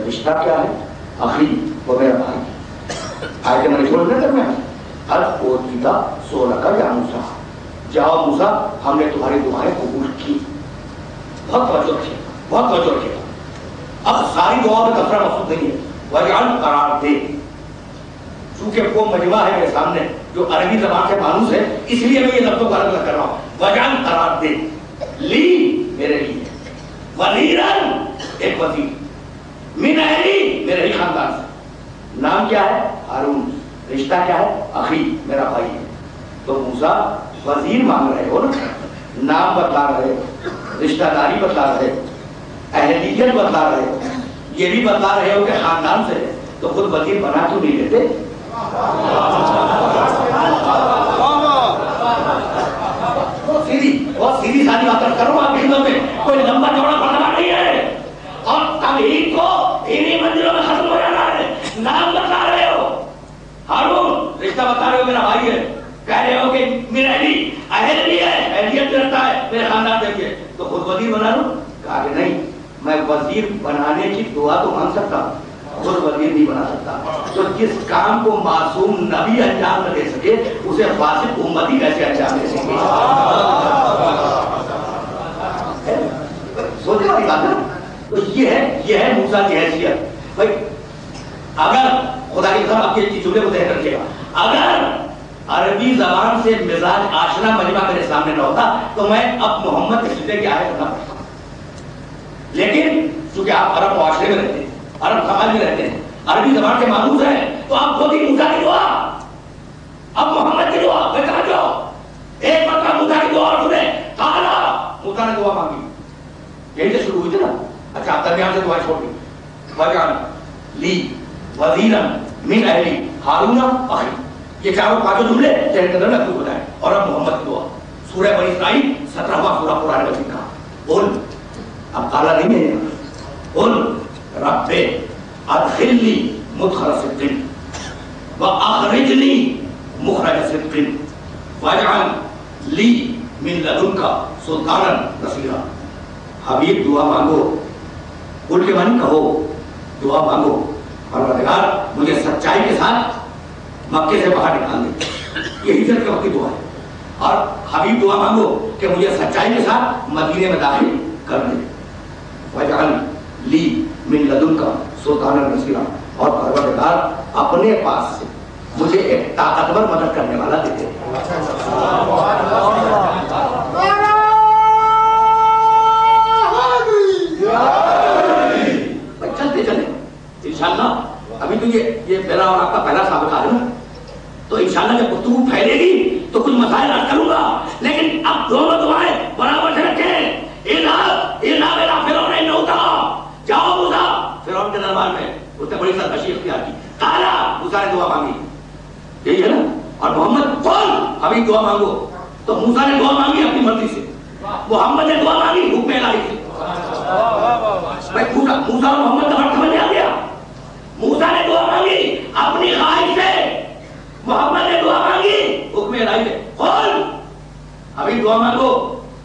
رشتہ کیا ہے؟ اخی, وہ میرا بھائی. آیت میں نے چھوڑ دیا درمیان. قد اوتیت سؤلک یا موسیٰ, جاؤ موسیٰ ہم نے تمہاری دعائیں قبول کی. بہت توجہ رکھیے, بہت توجہ رکھیے. اب ساری دعاؤں میں کثرہ مقصود نہیں ہے. واجعل, قرار دے, چونکہ وہ مجمع ہے میرے سامنے جو عربی زبان سے مانوس ہے, اس لیے میں یہ لفظوں کو الگ الگ کر رہا ہوں. واجعل, قرار دے, لی, میرے لیے, وزیرن, ایک وزیر, من اہلی, میرے ہی خاندان سے. نام کیا ہے؟ ہارون. رشتہ کیا ہے؟ اخی, میرا بھائی ہے. تو موسیٰ وزیر مانگ رہے ہو نا, نام بتلا رہے ہو, رشتہ داری بتلا رہے ہو, اہلیت بتلا رہے ہو, یہ بھی بتلا رہے ہو کہ خاندان سے ہے, تو خود وزیر بنا کیوں نہیں لیتے؟ بہت سیدھی سادی بات کرو آپ کی میں, کوئی لمبا چوڑا پڑھنا نہیں ہے. اور تمہید کو انہی منزلوں میں ختم ہو جانا ہے. نام بتا رہے ہو ہارون, رشتہ بتا رہے ہو میرا بھائی ہے, کہہ رہے ہو کہ میرا اہلی, اہل بھی ہے, اہلیت بھی رکھتا ہے, میرے خاندان دیکھیے, تو خود وزیر بنا لوں. کہا کہ نہیں, میں وزیر بنانے کی دعا تو مانگ سکتا ہوں, خود وزیر نہیں بنا سکتا. تو جس کام کو معصوم نبی انجام نہ دے سکے اسے فاسق امتی کیسے انجام دے سکے؟ سوچنے والی بات ہے. تو یہ ہے موسیٰ کی حیثیت. بھائی اگر خدا کی قسم آپ کے جملے کو ذہن رکھیے گا, اگر عربی زبان سے مزاج آشنا مجمع میرے سامنے نہ ہوتا تو میں اب محمد کے سلسلے کی آیت کرنا پڑتا. لیکن چونکہ آپ عرب معاشرے میں رہتے ہیں, عرب سماج میں رہتے ہیں, عربی زبان سے مانوس ہیں, تو آپ خود ہی موسیٰ کی دعا, اب محمد کی دعا میں کہا جاؤ. ایک مرتبہ موسیٰ کی دعا اور سنیں, کہا موسیٰ نے دعا مانگی, یہی سے شروع ہوئی تھی نا. اچھا آپ درمیان سے دعائیں چھوڑ دی. وجعل لی وزیرا من اہلی ہارون اخی, یہ چاروں پانچوں جملے ذہن کے اندر محفوظ ہو جائیں. اور اب محمد کی دعا, سورہ بنی اسرائیل 17واں سورہ قرآن مجید کا. بول, اب کالا نہیں ہے, بول رب ادخلنی مدخل صدق واخرجنی مخرج صدق واجعل لی من لدنک سلطانا نصیرا. حبیب دعا مانگو بول کے مانی کہو دعا مانگو پروردگار مجھے سچائی کے ساتھ مکے سے باہر نکال دے، یہ ہجرت کے وقت کی دعا ہے. اور حبیب دعا مانگو کہ مجھے سچائی کے ساتھ مدینے میں داخل کر دے. وجعل لی من لدنک سلطانا نصیرا، اور پروردگار اپنے پاس سے مجھے ایک طاقتور مدد کرنے والا دے دے. چلتے چلے انشاءاللہ. ابھی تو یہ میرا اور آپ کا پہلا سابقہ ہے نا، تو انشاءاللہ جب گفتگو پھیلے گی تو کچھ مسائل عرض کروں گا، لیکن اب دونوں دعائیں برابر سے رکھیں. جاؤ موسیٰ فرعون کے دربار میں، اس نے بڑی سرکشی اختیار کی. کہا موسیٰ نے دعا مانگی، یہی ہے نا. اور محمد قول ابھی دعا مانگو، تو موسیٰ نے دعا مانگی اپنی مرضی سے، محمد نے دعا مانگی حکم الہی سے. موسیٰ اور محمد کا فرق سمجھ میں آ گیا. موسیٰ نے دعا مانگی اپنی خواہش سے، محمد نے دعا مانگی حکم الہی سے. قول ابھی دعا مانگو،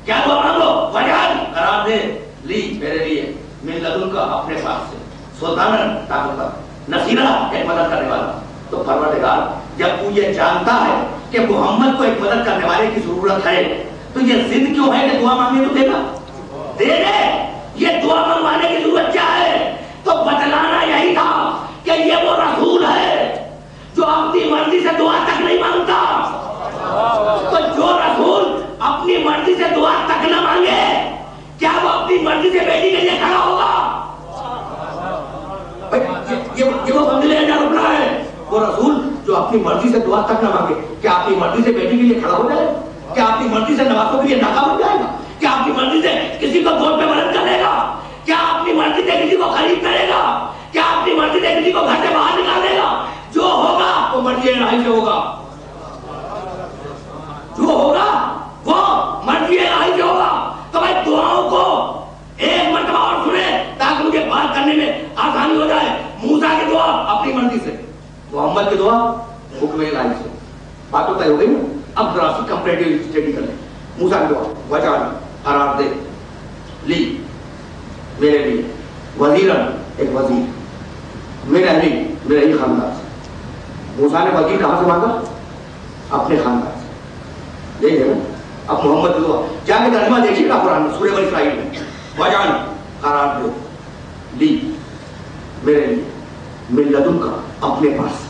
کیا دعا مانگو؟ وجعل قرار دے لی میرے لیے من لدن کا اپنے پاس سے سلطانن طاقتور نصیرہ ایک مدد کرنے والا. تو پروردگار جب تو یہ جانتا ہے کہ محمد کو ایک مدد کرنے والے کی ضرورت ہے تو یہ ضد کیوں ہے کہ دعا مانگے تو دے گا؟ دے دے. یہ دعا منگوانے کی ضرورت کیا ہے؟ تو بتلانا یہی تھا کہ یہ وہ رسول ہے جو اپنی مرضی سے دعا تک نہیں مانگتا. تو جو رسول اپنی مرضی سے دعا تک نہ مانگے کیا وہ اپنی مرضی سے بیٹی کے لیے کھڑا ہوگا؟ یہ وہ بندے لے جا رہا ہے. وہ رسول جو اپنی مرضی سے دعا تک نہ مانگے کیا اپنی مرضی سے بیٹی کے لیے کھڑا ہو جائے گا؟ کیا اپنی مرضی سے نوازوں کے لیے ناکام ہو جائے گا؟ کیا اپنی مرضی سے کسی کو گود پہ مدد کرے گا؟ کیا اپنی مرضی سے کسی کو خرید کرے گا؟ کیا اپنی مرضی سے کسی کو گھر سے باہر نکالے گا؟ جو ہوگا وہ مرضی الہی سے ہوگا. جو ہوگا وہ مرضی الہی سے ہوگا. تو بھائی دعاؤں کو ایک مرتبہ اور سنیں تاکہ مجھے بات کرنے میں آسانی ہو جائے. موسیٰ کی دعا اپنی مرضی سے، محمد کی دعا حکم الہی سے. بات تو طے ہو گئی نا. اب ذرا سی کمپیریٹیو اسٹڈی کر لیں. موسیٰ کی دعا وجعل قرار دے لی میرے لیے وزیرن ایک وزیر میرے اہلی میرے ہی خاندان سے. موسیٰ نے وزیر کہاں سے مانگا؟ اپنے خاندان سے. دیکھیں نا. اب محمد کی دعا جا کے ترجمہ دیکھیے گا قرآن میں سورہ بنی اسرائیل میں. وجعل قرار دے لی میرے لیے من لدن کا اپنے پاس سے.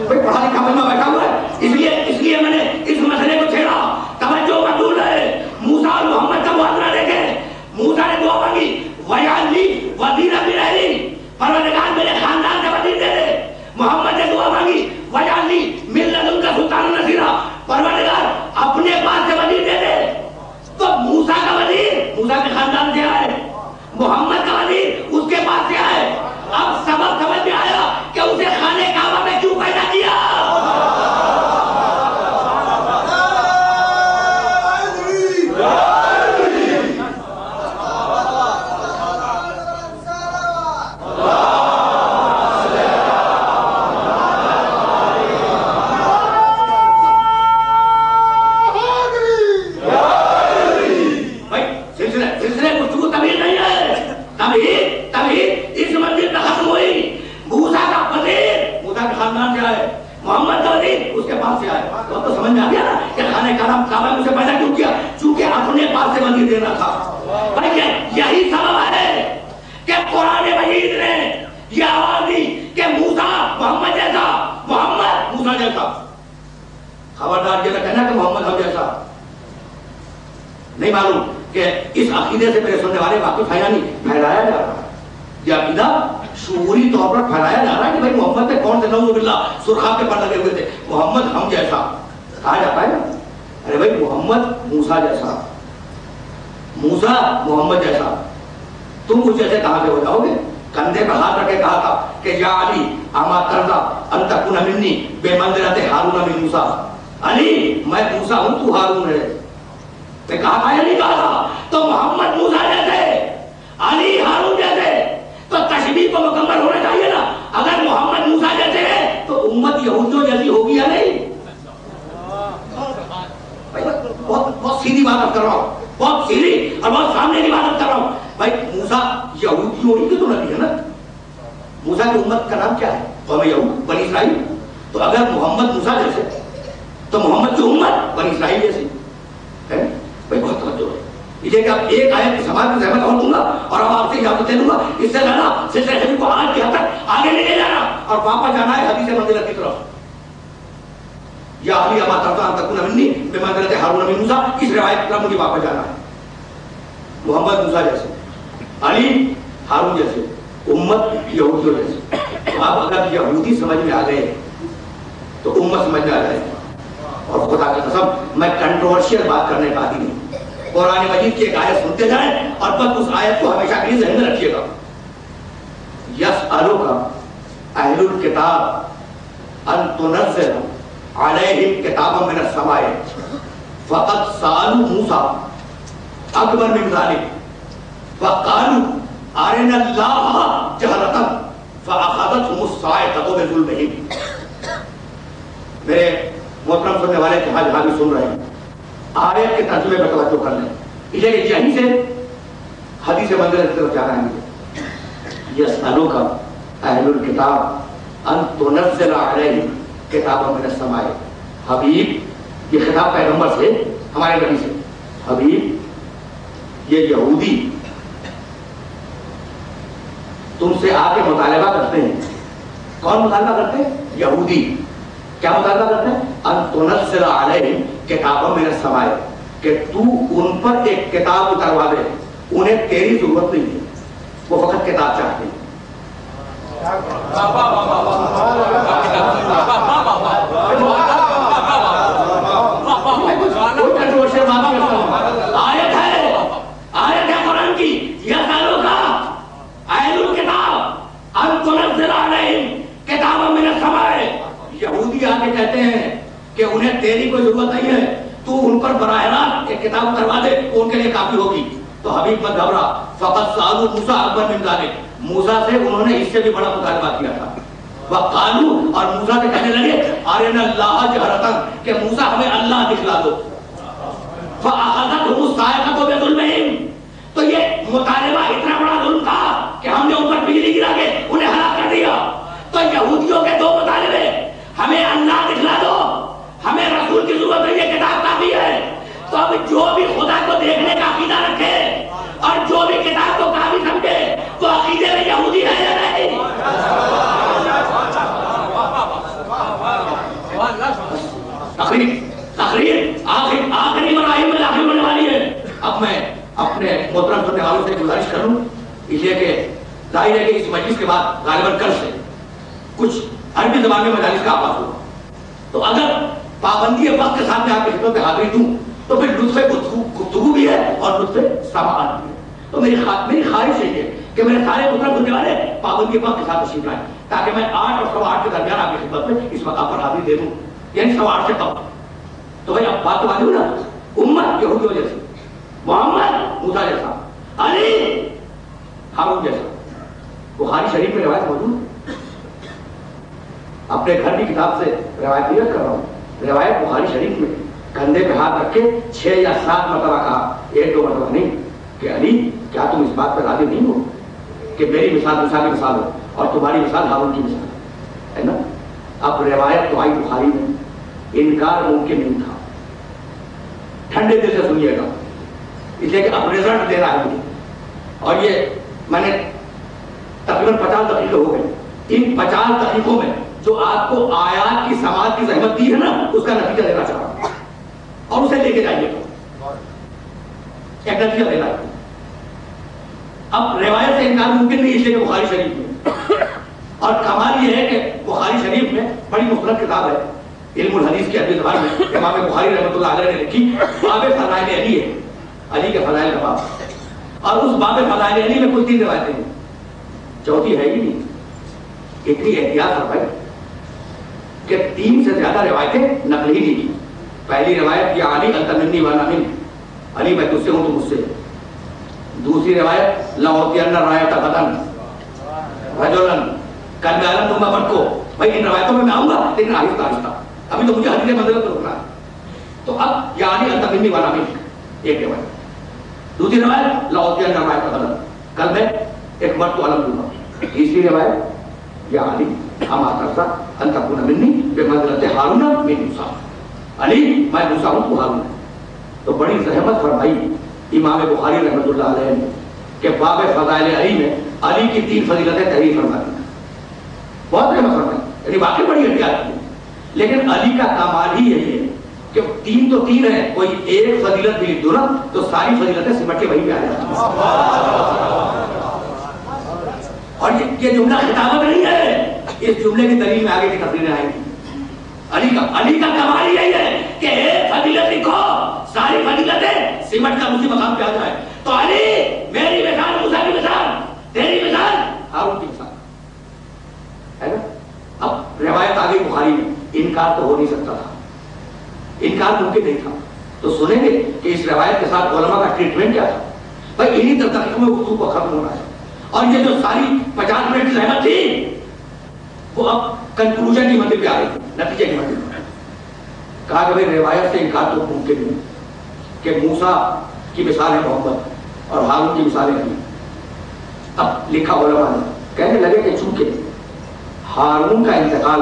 پڑھا لکھا بندہ بیٹھا ہوا ہے اس لیے میں نے اس مسئلے کو چھیڑا. توجہ مقبول ہے. موسیٰ اور محمد کا موازنہ دیکھیں. موسیٰ نے دعا مانگی وجعل لی وزیرا من اہلی، پروردگار میرے خاندان سے وزیر دے دے. محمد نے دعا مانگی وجعل لی من لدن کا سلطانا نصیرا، پروردگار اپنے پاس سے وزیر دے دے. تو موسیٰ کا وزیر موسیٰ کے خاندان سے آئے، محمد کا وزیر اس کے پاس سے آئے. اب سبب سمجھ میں آیا کہ اسے خانہ کعبہ میں کیوں پیدا کیا. محمد کا وزیر اس کے پاس سے آئے. تو سمجھ میں آ گیا نا کہ خانہ کعبہ میں اسے پیدا کیوں کیا؟ چونکہ اپنے پاس سے وزیر دینا تھا. بھائی یہی سبب ہے کہ قرآن مجید نے یہ آواز دی کہ موسیٰ محمد جیسا، محمد موسیٰ جیسا. خبردار یہ نہ کہنا کہ محمد ہم جیسا. نہیں معلوم کہ اس عقیدے سے میرے سننے والے واقف ہے یا نہیں. پھیلایا جا رہا ہے یہ عقیدہ، شعوری طور پر پھیلایا جا رہا ہے کہ بھائی محمد پہ کون سے نعوذ باللہ سرخاب کے پر لگے ہوئے تھے. محمد ہم جیسا کہا جاتا ہے نا. ارے بھائی محمد موسیٰ جیسا، موسیٰ محمد جیسا. تم اس جیسے کہاں سے ہو جاؤ گے؟ کندھے پر ہاتھ رکھے کہا تھا کہ یا علی اما ترضا ان تکون منی بے منزلت ہارون من موسیٰ. علی میں موسیٰ ہوں تو ہارون ہے. میں کہا تھا یا نہیں کہا تھا؟ تو محمد موسیٰ جیسے، علی ہارون جیسے. تو تشبیہ کو مکمل ہونا چاہیے نا. اگر محمد موسیٰ جیسے ہے تو امت یہودیوں جیسی ہوگی یا نہیں؟ بہت سیدھی بات کر رہا ہوں، بہت سیدھی اور بہت سامنے کی بات کر رہا ہوں. موسیٰ یہودیوں ہی کے تو نبی ہے نا. موسیٰ کی امت کا نام کیا ہے؟ قوم یہود، بنی اسرائیل. تو اگر محمد موسیٰ جیسے تو محمد کی امت بنی اسرائیل جیسی ہے. بھائی بہت توجہ ہے. اس لیے کہ اب ایک آیت کی سماعت کی زحمت اور دوں گا اور اب آپ سے اجازت دے دوں گا. اس سے زیادہ سلسلہ حدیث کو آج کی حد تک آگے نہیں لے جانا اور واپس جانا ہے حدیث منزلت کی طرف. یا علی اما ترضى ان تكون مني بمنزلت ہارون من موسیٰ. اس روایت کی طرف مجھے واپس جانا ہے. محمد موسیٰ جیسے، علی ہارون جیسے، امت یہودیوں جیسے. تو آپ اگر یہودی سمجھ میں آ گئے تو امت سمجھ میں آ جائے. اور خدا کی قسم میں کنٹروورشیل بات کرنے کا عادی نہیں. قرآن مجید کی ایک آیت سنتے جائیں اور بس اس آیت کو ہمیشہ کے لیے ذہن میں رکھیے گا. یسألک اہل الکتاب ان تنزل علیہم کتابا من السماء فقد سألوا موسیٰ اکبر من ذلک فقالوا ارنا اللہ جہرۃ فأخذتهم الصاعقۃ بظلمہم. میرے محترم سننے والے جہاں بھی سن رہے ہیں، آیت کے ترجمے پر توجہ کر لیں. اس لیے یہیں سے حدیث منزلت کی طرف جانا ہے. یسألک اہل الکتاب ان تنزل علیہم کتابا من السماء. حبیب، یہ خطاب پیغمبر سے، ہمارے نبی سے. حبیب، یہ یہودی تم سے آ کے مطالبہ کرتے ہیں. کون مطالبہ کرتے ہیں؟ یہودی. کیا مطالبہ کرتے ہیں؟ ان تنزل علیہم کتابا من السماء، کہ تو ان پر ایک کتاب اتروا دے. انہیں تیری ضرورت نہیں ہے، وہ فقط کتاب چاہتے ہیں. آیت ہے قرآن کی، یسألک اہل الکتاب ان تنزل علیہم کتابا من السماء. یہودی آگے کہتے ہیں کہ انہیں تیری کوئی ضرورت نہیں ہے، تو ان پر براہ راست ایک کتاب اتروا دے، ان کے لیے کافی ہوگی. تو حبیب مت گھبرا. فقط سألوا موسیٰ اکبر من ذلک. موسیٰ سے انہوں نے اس سے بھی بڑا مطالبہ کیا تھا. وقالوا، اور موسیٰ سے کہنے لگے ارنا اللہ جہرۃ، کہ موسیٰ ہمیں اللہ دکھلا دو. فأخذتهم الصاعقۃ بظلمہم. تو یہ مطالبہ اتنا بڑا ظلم تھا کہ ہم نے ان پر بجلی گرا کے انہیں ہلاک کر دیا. تو یہودیوں کے دو مطالبے، ہمیں اللہ دکھلا دو، ہمیں رسول کی ضرورت نہیں ہے، کتاب کافی ہے. تو اب جو بھی خدا کو دیکھنے کا عقیدہ رکھے اور جو بھی کتاب کو کافی سمجھے تو عقیدے میں یہودی ہے یا نہیں؟ تقریر آخری مراحل میں داخل ہونے والی ہے. اب میں اپنے محترم سننے والوں سے گزارش کروں، اس لیے کہ ظاہر ہے کہ اس مجلس کے بعد غالباً کل سے کچھ عربی زبان میں مجالس کا آغاز ہوگا. تو اگر پابندی وقت کے ساتھ میں آپ کی خدمت میں حاضری دوں تو پھر لطف گفتگو بھی ہے اور لطف سماعت بھی ہے. تو میری خواہش ہے کہ میرے سارے محترم سننے والے پابندی وقت کے ساتھ تشریف لائیں تاکہ میں 8 اور 8:15 کے درمیان آپ کی خدمت میں اس مقام پر حاضری دے دوں، یعنی 8:15 سے قبل. تو بھائی اب بات تو معلوم نا، امت یہودیوں جیسی، محمد موسیٰ جیسا، علی ہارون جیسا. بخاری شریف میں روایت موجود ہے. اپنے گھر کی کتاب سے روایت نہیں کر رہا ہوں. روایت بخاری شریف میں کندھے پہ ہاتھ رکھ کے 6 یا 7 مرتبہ کہا، 1-2 مرتبہ نہیں، کہ علی کیا تم اس بات پر راضی نہیں ہو کہ میری مثال موسیٰ کی مثال ہو اور تمہاری مثال ہارون کی مثال ہے نا. اب روایت تو آئی بخاری میں، انکار ممکن نہیں تھا. ٹھنڈے دل سے سنیے گا، اس لیے کہ اب رزلٹ دے رہا ہے مجھے. اور یہ میں نے تقریباً 50 دقیقے ہو گئے. ان 50 دقیقوں میں جو آپ کو آیات کی سماعت کی زحمت دی ہے نا، اس کا نتیجہ دینا چاہ رہا ہوں اور اسے لے کے جائیے گا. ایک نتیجہ دینا ہے. اب روایت سے انکار ممکن نہیں، اس لیے کہ بخاری شریف میں. اور کمال یہ ہے کہ بخاری شریف میں بڑی مختلف کتاب ہے علم الحدیث کی عربی زبان میں، امام بخاری رحمۃ اللہ علیہ نے لکھی. باب فضائل علی ہے، علی کے فضائل کا باب. اور اس باب فضائل علی میں کل 3 روایتیں ہیں، چوتھی ہے ہی نہیں. اتنی احتیاط فرمائے کہ 3 سے زیادہ روایتیں نقل ہی نہیں کی. پہلی روایت یہ علی انت منی وانا منک، علی میں تجھ سے ہوں تو مجھ سے. دوسری روایت لاؤطین رایۃ غدا رجلا، کل میں عالم تم امت کو. بھائی ان روایتوں میں آؤں گا لیکن آہستہ آہستہ، ابھی تو مجھے حدیث منزلت پر رکنا ہے. تو اب یا علی انت منی وانا منک ایک روایت. دوسری روایت لاؤطین رایۃ غدا، کل میں ایک مرد کو علم دوں گا. تیسری روایت یا علی اما ترضی ان تکون منی بمنزلۃ ہارون من موسیٰ. علی میں موسیٰ ہوں تو ہارون ہے. تو بڑی زحمت فرمائی امام بخاری رحمۃ اللہ علیہ نے کہ باب فضائل علی میں علی کی 3 فضیلتیں تحریر فرما دی. بہت رحمت فرمائی، یعنی واقعی بڑی احتیاط کی. لیکن علی کا کمال ہی یہی ہے کہ 3 تو 3 ہے، کوئی ایک فضیلت بھی درست تو ساری فضیلتیں سمٹ کے وہیں پہ آ جاتی ہیں. اور یہ جملہ خطابت نہیں ہے، اس جملے کی دلیل میں آگے کی تقریریں آئیں گی. علی کا کمال یہی ہے کہ ایک فضیلت لکھو ساری فضیلتیں سمٹ کر اسی مقام پہ آ جائے. تو علی میری مثال موسیٰ کی مثال، تیری مثال ہارون کی مثال ہے نا. اب روایت آ گئی بخاری میں، انکار تو ہو نہیں سکتا تھا، انکار ممکن نہیں تھا. تو سنیں گے کہ اس روایت کے ساتھ علماء کا ٹریٹمنٹ کیا تھا. بھائی انہی تقریروں میں اردو کو ختم ہونا ہے. اور یہ جو ساری 50 منٹ کی زحمت تھی وہ اب کنکلوژن کی منزل پہ آ گئی، نتیجے کی منزل پہ. کہا کہ بھائی روایت سے انکار تو ممکن نہیں کہ موسیٰ کی مثال ہے محمد اور ہارون کی مثال ہے علی. اب لکھا علماء نے کہنے لگے کہ چونکہ ہارون کا انتقال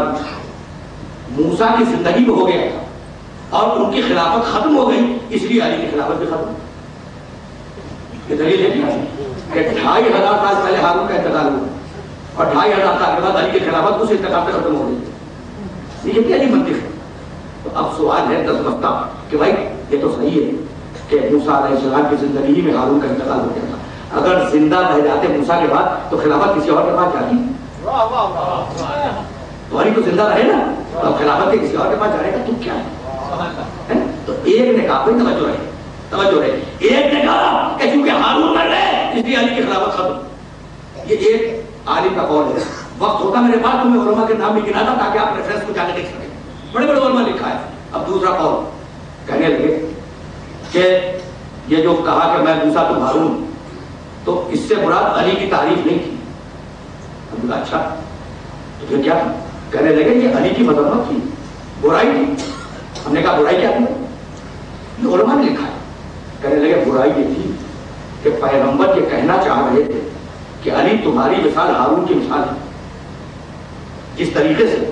موسیٰ کی زندگی میں ہو گیا تھا اور ان کی خلافت ختم ہو گئی، اس لیے علی کی خلافت بھی ختم. یہ دلیل ہے کہ 2500 سال پہلے ہارون کا انتقال ہوا اور 2500 سال کے بعد علی کی خلافت اس انتقال سے ختم ہو گئی. یہ کیا منطق ہے؟ تو اب سوال ہے دستبستہ کہ بھائی یہ تو صحیح ہے کہ موسیٰ علیہ السلام کی زندگی میں ہارون کا انتقال ہو گیا تھا. اگر زندہ رہ جاتے موسیٰ کے بعد تو خلافت کسی اور کے پاس جاتی. تمہاری تو زندہ رہے نا، تو خلافت کے کسی اور کے پاس جانے کا تو کیا ہے؟ تو ایک نے کہا کوئی توجہ رہے، ایک نے کہا کہ چونکہ ہارون مر گئے اس لیے علی کی خلافت ختم. یہ ایک عالم کا قول ہے. وقت ہوتا میرے پاس تو میں علماء کے نام بھی گنا تھا تاکہ آپ ریفرنس کو جا کے دیکھ سکیں. بڑے بڑے علماء لکھا ہے. اب دوسرا قول کہنے لگے کہ یہ جو کہا کہ میں موسیٰ تم ہارون، تو اس سے مراد علی کی تعریف نہیں تھی. ہم نے کہا اچھا تو پھر کیا تھا؟ کہنے لگے یہ علی کی مذمت تھی، برائی تھی. ہم نے کہا برائی کیا تھی؟ یہ علماء نے لکھا ہے. کہنے لگے برائی یہ تھی کہ پیغمبر یہ کہنا چاہ رہے تھے کہ علی تمہاری مثال ہارون کی مثال ہے. جس طریقے سے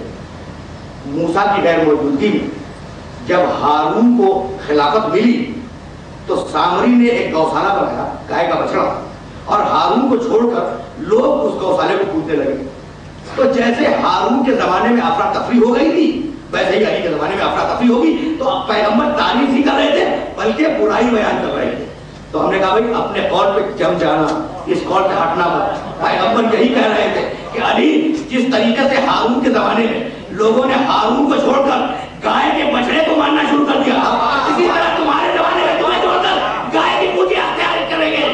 موسیٰ کی غیر موجودگی میں جب ہارون کو خلافت ملی تو سامری نے ایک گوشالہ بنایا، گائے کا بچڑا، اور ہارون کو چھوڑ کر لوگ اس گوشالے کو پوجنے لگے. تو جیسے ہارون کے زمانے میں افراتفری ہو گئی تھی ویسے ہی علی کے زمانے میں افراتفری ہوگی. تو اب پیغمبر تعریف نہیں کر رہے تھے بلکہ برائی بیان کر رہے تھے. تو ہم نے کہا بھائی اپنے قول پہ جم جانا، اس قول پہ ہٹنا مت. پیغمبر یہی کہہ رہے تھے کہ علی جس طریقے سے ہارون کے زمانے میں لوگوں نے ہارون کو چھوڑ کر گائے کے بچڑے کو ماننا شروع کر دیا، اسی طرح تمہارے زمانے میں تمہیں چھوڑ کر گائے کی پوجا اختیار کریں گے.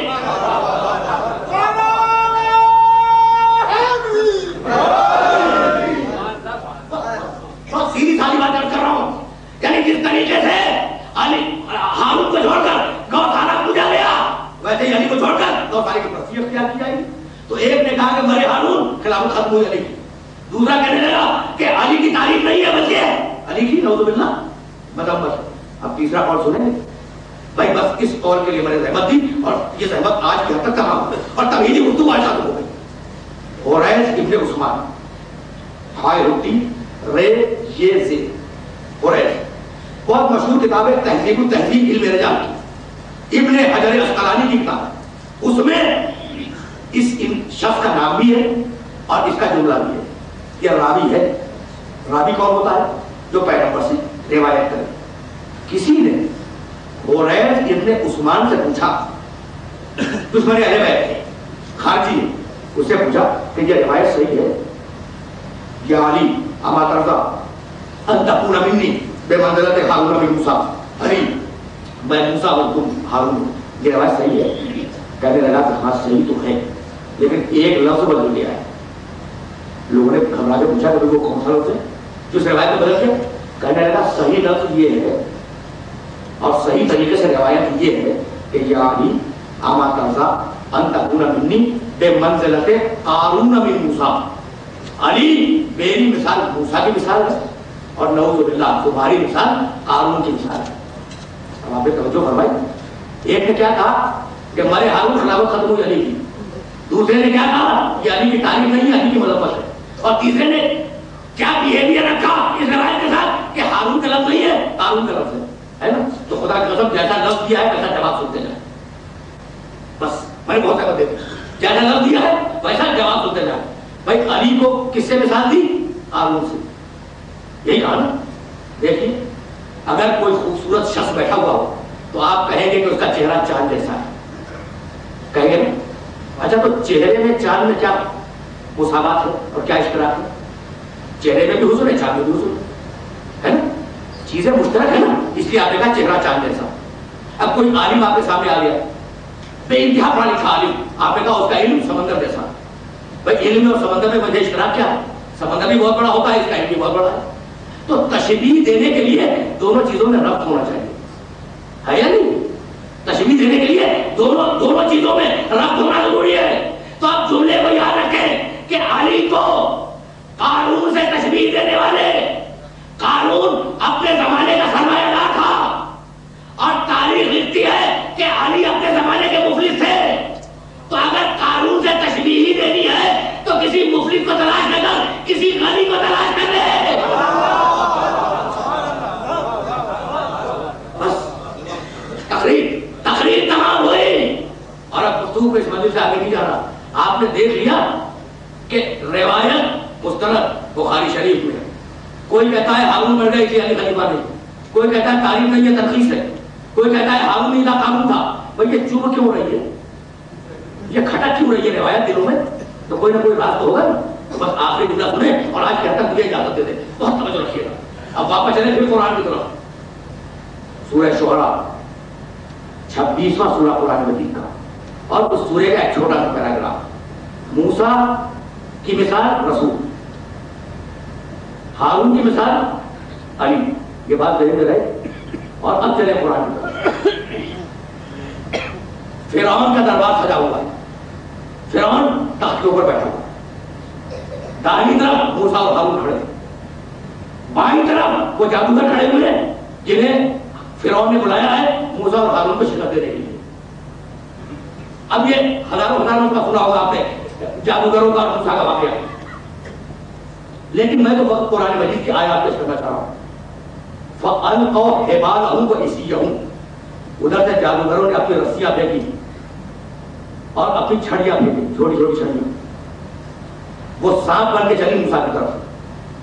سیدھی سادی بات کر رہا ہوں، یعنی جس طریقے سے علی ہارون کو چھوڑ کر گوشالہ پوجا گیا ویسے ہی علی کو چھوڑ کر گوشالے کی پرستی اختیار کی جائے گی. تو ایک نے کہا کہ مرے ہارون خلافت ختم ہو جائے گی. دوسرا کہنے لگا کہ علی کی تعریف نہیں ہے بلکہ علی کی نعوذ باللہ مذمت. اب تیسرا قول سنیں گے. بھائی بس اس قول کے لیے میں نے زحمت دی اور یہ زحمت آج کی حد تک تمام اور تمہیدی گفتگو آج ختم ہو گئی. ہوریث ابن عثمان ہائے ہوتی رے یہ سے ہوریث بہت مشہور کتاب ہے تہذیب التہذیب علم رجال کی، ابن حجر اسقلانی کی کتاب ہے. اس میں اس شخص کا نام بھی ہے اور اس کا جملہ بھی ہے. یہ راوی ہے. راوی کون ہوتا ہے؟ جو پیغمبر سے روایت کرے. کسی نے ہوریث ابن عثمان سے پوچھا، دشمن اہل بیت ہے، خارجی ہے، اس سے پوچھا کہ یہ روایت صحیح ہے؟ یا علی اما ترضی ان تکون منی بمنزلۃ ہارون من موسیٰ، علی میں موسیٰ ہوں تم ہارون ہو، یہ روایت صحیح ہے؟ کہنے لگا کہ ہاں صحیح تو ہے لیکن ایک لفظ بدل گیا ہے. لوگوں نے گھبرا کے پوچھا کہ وہ کون سا لفظ ہے جو اس روایت کو بدل گیا؟ کہنے لگا صحیح لفظ یہ ہے اور صحیح طریقے سے روایت یہ ہے کہ یا علی اما ترضی ان تکون منی بمنزلۃ ہارون من موسیٰ، علی میری مثال موسیٰ کی مثال ہے اور نعوذ باللہ تمہاری مثال ہارون کی مثال ہے. اب آپ نے توجہ فرمائی. ایک نے کیا کہا کہ ہمارے ہارون خلافت ختم ہوئی علی کی، دوسرے نے کیا کہا کہ علی کی تعریف نہیں ہے، علی کی مذمت ہے، اور تیسرے نے کیا بیہیویئر رکھا اس روایت کے ساتھ کہ ہارون کا لفظ نہیں ہے، قارون کا لفظ ہے نا. تو خدا کی قسم جیسا لفظ دیا ہے ویسا جواب سنتے جائیں. بس میں نے بہت طاقت دے دی، جیسا لفظ دیا ہے ویسا جواب سنتے جائیں. بھائی علی کو کس سے مثال دی؟ ہارون سے. یہی کہا نا. دیکھیے اگر کوئی خوبصورت شخص بیٹھا ہوا ہو تو آپ کہیں گے کہ اس کا چہرہ چاند جیسا ہے، کہیں گے نا. اچھا تو چہرے میں چاند میں کیا مساوات ہے اور کیا اشتراک ہے؟ چہرے میں بھی حسن ہے، چاند میں بھی حسن ہے نا. چیزیں مشترک ہے نا، اس لیے آپ نے کہا چہرہ چاند جیسا. اب کوئی عالم آپ کے سامنے آ گیا، بے انتہا پڑھا لکھا عالم، آپ نے کہا اس کا علم سمندر جیسا. بھائی علم اور سمندر میں وجہ اشتراک کیا ہے؟ سمندر بھی بہت بڑا ہوتا ہے، اس کا علم بھی بہت بڑا ہے. تو تشبیہ دینے کے لیے دونوں چیزوں میں ربط ہونا چاہیے، ہے یا نہیں؟ تشبیہ دینے کے لیے دونوں چیزوں میں ربط ہونا ضروری ہے. تو آپ جملے کو یاد رکھیں کہ علی کو قارون سے تشبیہ دینے والے، قارون اپنے زمانے کا سرمایہ دار تھا، اور تاریخ لکھتی ہے کہ علی اپنے زمانے کے مفلس تھے. تو اگر قارون سے تشبیہ ہی دینی ہے تو کسی مفلس کو تلاش نہ کر، کسی غنی کو تلاش کر لے. تقریر تمام ہوئی اور اب گفتگو کو اس منزل سے آگے نہیں جا رہا. آپ نے دیکھ لیا کہ روایت مستند بخاری شریف میں کوئی کہتا ہے ہارون مر گئے کہ علی خلیفہ نہیں، کوئی کہتا ہے تعریف نہیں ہے تلخیص ہے، کوئی کہتا ہے ہارون نہیں تھا قارون تھا. بھائی یہ چوب کیوں رہی ہے، یہ کھٹک کیوں رہی ہے روایت دلوں میں؟ تو کوئی نہ کوئی راز تو ہوگا نا. تو بس آخری جملہ سنیں اور آج کہتا مجھے اجازت دے دیں. بہت توجہ رکھیے گا. اب واپس چلیں پھر قرآن کی طرف. سورہ شعراء 26واں سورہ قرآن مجید کا، اور اس سورے کا ایک چھوٹا سا پیراگراف. موسیٰ کی مثال رسول، ہارون کی مثال علی. یہ بات ذہن میں رہے. اور اب چلے قرآن کی طرف. فرعون کا دربار سجا ہوا ہے، فرعون تخت کے اوپر بیٹھا ہوا. دائیں طرف موسیٰ اور ہارون کھڑے، بائیں طرف وہ جادوگر کھڑے ہوئے ہیں جنہیں فرعون نے بلایا ہے موسیٰ اور ہارون کو شکست دینے کے لیے. اب یہ ہزاروں کا سنا ہوگا آپ نے جادوگروں کا اور موسیٰ کا واقعہ، لیکن میں تو وقت قرآن مجید کی آیات پیش کرنا چاہ رہا ہوں. فَأَلْقَوْا حِبَالَهُمْ وَعِصِيَّهُمْ. ادھر سے جادوگروں نے اپنی رسیاں پھینکی اور اپنی چھڑیاں پھینکی، چھوٹی چھوٹی چھڑیاں. وہ سانپ بن کے چلی موسیٰ کی طرف.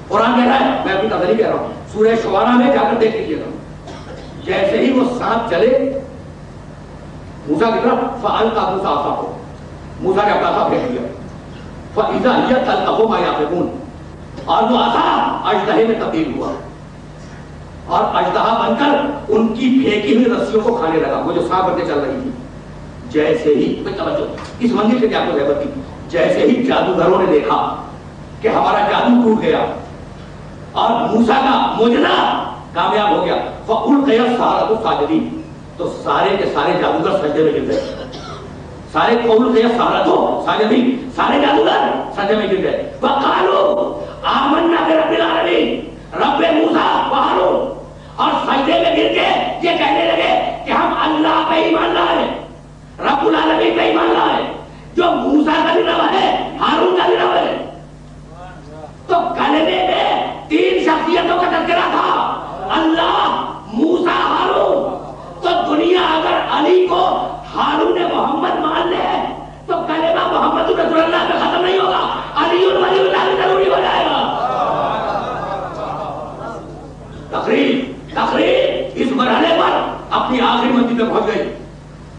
قرآن کہہ رہا ہے، میں اپنی نظر نہیں کہہ رہا ہوں، سورہ شعراء میں جا کر دیکھ لیجیے گا. جیسے ہی وہ سانپ چلے موسیٰ کی طرف، فَأَلْقَا مُوسَىٰ عَصَاهُ. موسیٰ نے اپنا عصا پھینک دیا. فَإِذَا هِيَ تَلْقَفُ مَا يَأْفِكُونَ. اور وہ عصا اژدہے میں تبدیل ہوا اور اژدہا بن کر ان کی پھینکی ہوئی رسیوں کو کھانے لگا. وہ جو سانپ بن کے چل رہی تھی، جیسے ہی توجہ اس منزل سے کیا کو رہبت تھی، جیسے ہی جادوگروں نے دیکھا کہ ہمارا جادو ٹوٹ گیا اور موسیٰ کا معجزہ کامیاب ہو گیا، فَأُلْقِيَ السَّحَرَةُ سَاجِدِينَ. تو سارے کے سارے جادوگر سجدے میں گر گئے. سارے فَأُلْقِيَ السَّحَرَةُ سَاجِدِينَ، سارے جادوگر سجدے میں گر گئے. وَقَالُوا آمَنَّا بِرَبِّ الْعَالَمِينَ، رب موسیٰ و ہارون. اور سجدے میں گر کے یہ کہنے لگے کہ ہم اللہ پہ ایمان لائے، رب العالمین پہ ایمان لائے، جو موسیٰ کا بھی رب ہے، ہارون کا بھی رب ہے. تو کلمے میں تین شخصیتوں کا تذکرہ تھا، اللہ، موسیٰ، ہارون. تو دنیا اگر علی کو ہارون محمد مان لے تو کلمہ محمد رسول اللہ پہ ختم نہیں ہوگا، علی ولی اللہ بھی ضروری ہو جائے گا. تقریر اس مرحلے پر اپنی آخری منزل پہ پہنچ گئی.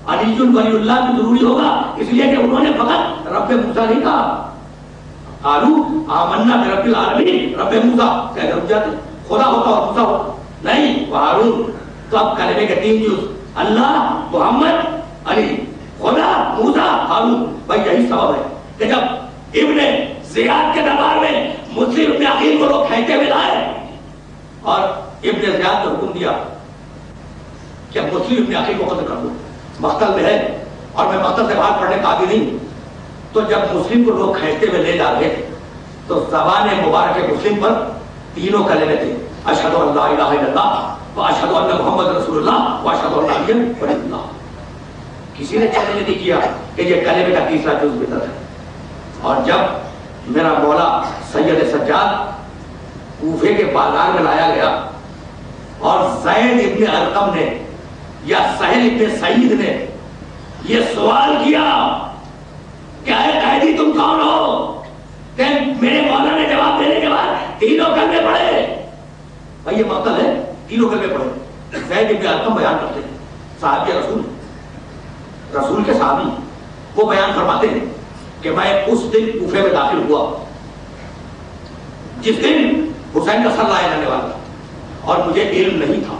علی ولی اللہ بھی ضروری ہوگا، اس لیے کہ انہوں نے فقط رب موسیٰ نہیں کہا. قالوا آمنا برب العالمین، رب موسیٰ کہہ کر رک جاتے، خدا ہوتا اور موسیٰ ہوتا نہیں، وہ ہارون. تو اب کلمے کے تین جز، اللہ، محمد، علی، خدا، موسیٰ، ہارون. بھائی یہی سبب ہے کہ جب ابن زیاد کے دربار میں مسلم ابن عقیل کو لوگ کھینچتے ہوئے لائے اور ابن زیاد نے حکم دیا کہ مسلم ابن عقیل کو قتل کر دو، مقتل میں ہے اور میں مقتل سے باہر پڑھنے قابل نہیں. تو جب مسلم کو لوگ کھینچتے ہوئے لے جا رہے تھے تو زبان مبارک مسلم پر تینوں کلمے تھے، اشہد ان لا الہ الا اللہ واشہد ان محمد رسول اللہ واشہد ان علی ولی اللہ. کسی نے چیلنج نہیں کیا کہ یہ کلمے کا تیسرا جز بدعت ہے. اور جب میرا مولا سید سجاد کوفے کے بازار میں لایا گیا اور زید ابن ارقم نے یا سہل ابن سعید نے یہ سوال کیا کہ اے قیدی تم کون ہو؟ کہ میرے مولا نے جواب دینے کے بعد تینوں کلمے پڑھے. بھائی یہ معطل ہے، تینوں کلمے پڑھے. زید ابن ارقم بیان کرتے ہیں، صحابی رسول کے صحابی، وہ بیان فرماتے ہیں کہ میں اس دن کوفے میں داخل ہوا جس دن حسین کا سر لایا جانے والا تھا، اور مجھے علم نہیں تھا،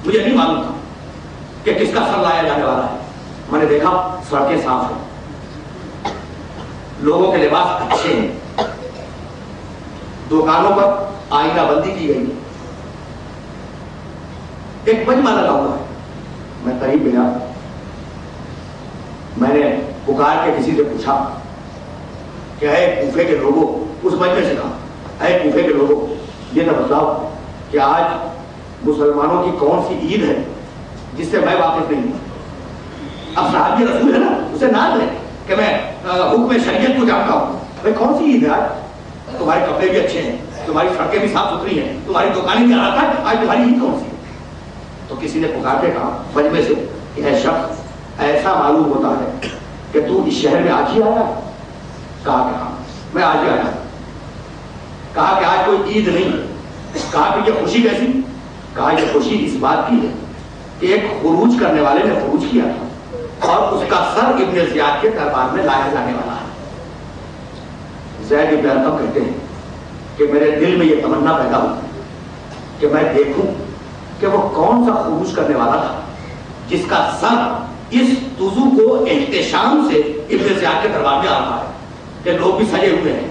مجھے نہیں معلوم تھا کہ کس کا سر لایا جانے والا ہے. میں نے دیکھا سڑکیں صاف ہیں، لوگوں کے لباس اچھے ہیں، دکانوں پر آئینہ بندی کی گئی ہے، ایک مجمع لگا ہوا ہے. میں قریب گیا، میں نے پکار کے کسی سے پوچھا کہ اے کوفے کے لوگوں، اس مجمع سے کہا اے کوفے کے لوگوں یہ نہ بتلاؤ کہ آج مسلمانوں کی کون سی عید ہے جس سے میں واقف نہیں ہوں. اب صحابی رسول ہے نا، اسے نام ہے کہ میں حکم شریعت کو جانتا ہوں. بھائی کون سی عید ہے آج؟ تمہارے کپڑے بھی اچھے ہیں، تمہاری سڑکیں بھی صاف ستھری ہیں، تمہاری دکانیں بھی آتا ہے، آج تمہاری عید کون سی ہے؟ تو کسی نے پکار کے کہا مجمع سے کہ اے شخص، ایسا معلوم ہوتا ہے کہ تو اس شہر میں آج ہی آیا. کہا کہ ہاں میں آج ہی آیا. کہا کہ آج کوئی عید نہیں. کہا کہ یہ خوشی کیسی؟ کہا یہ خوشی اس بات کی ہے کہ ایک خروج کرنے والے نے خروج کیا تھا اور اس کا سر ابن زیاد کے دربار میں لایا جانے والا ہے. زید ابن ارقم کہتے ہیں کہ میرے دل میں یہ تمنا پیدا ہوئی کہ میں دیکھوں کہ وہ کون سا خروج کرنے والا تھا جس کا سر اس وضو کو احتشام سے ابن زیاد کے دربار میں آ رہا ہے کہ لوگ بھی سجے ہوئے ہیں،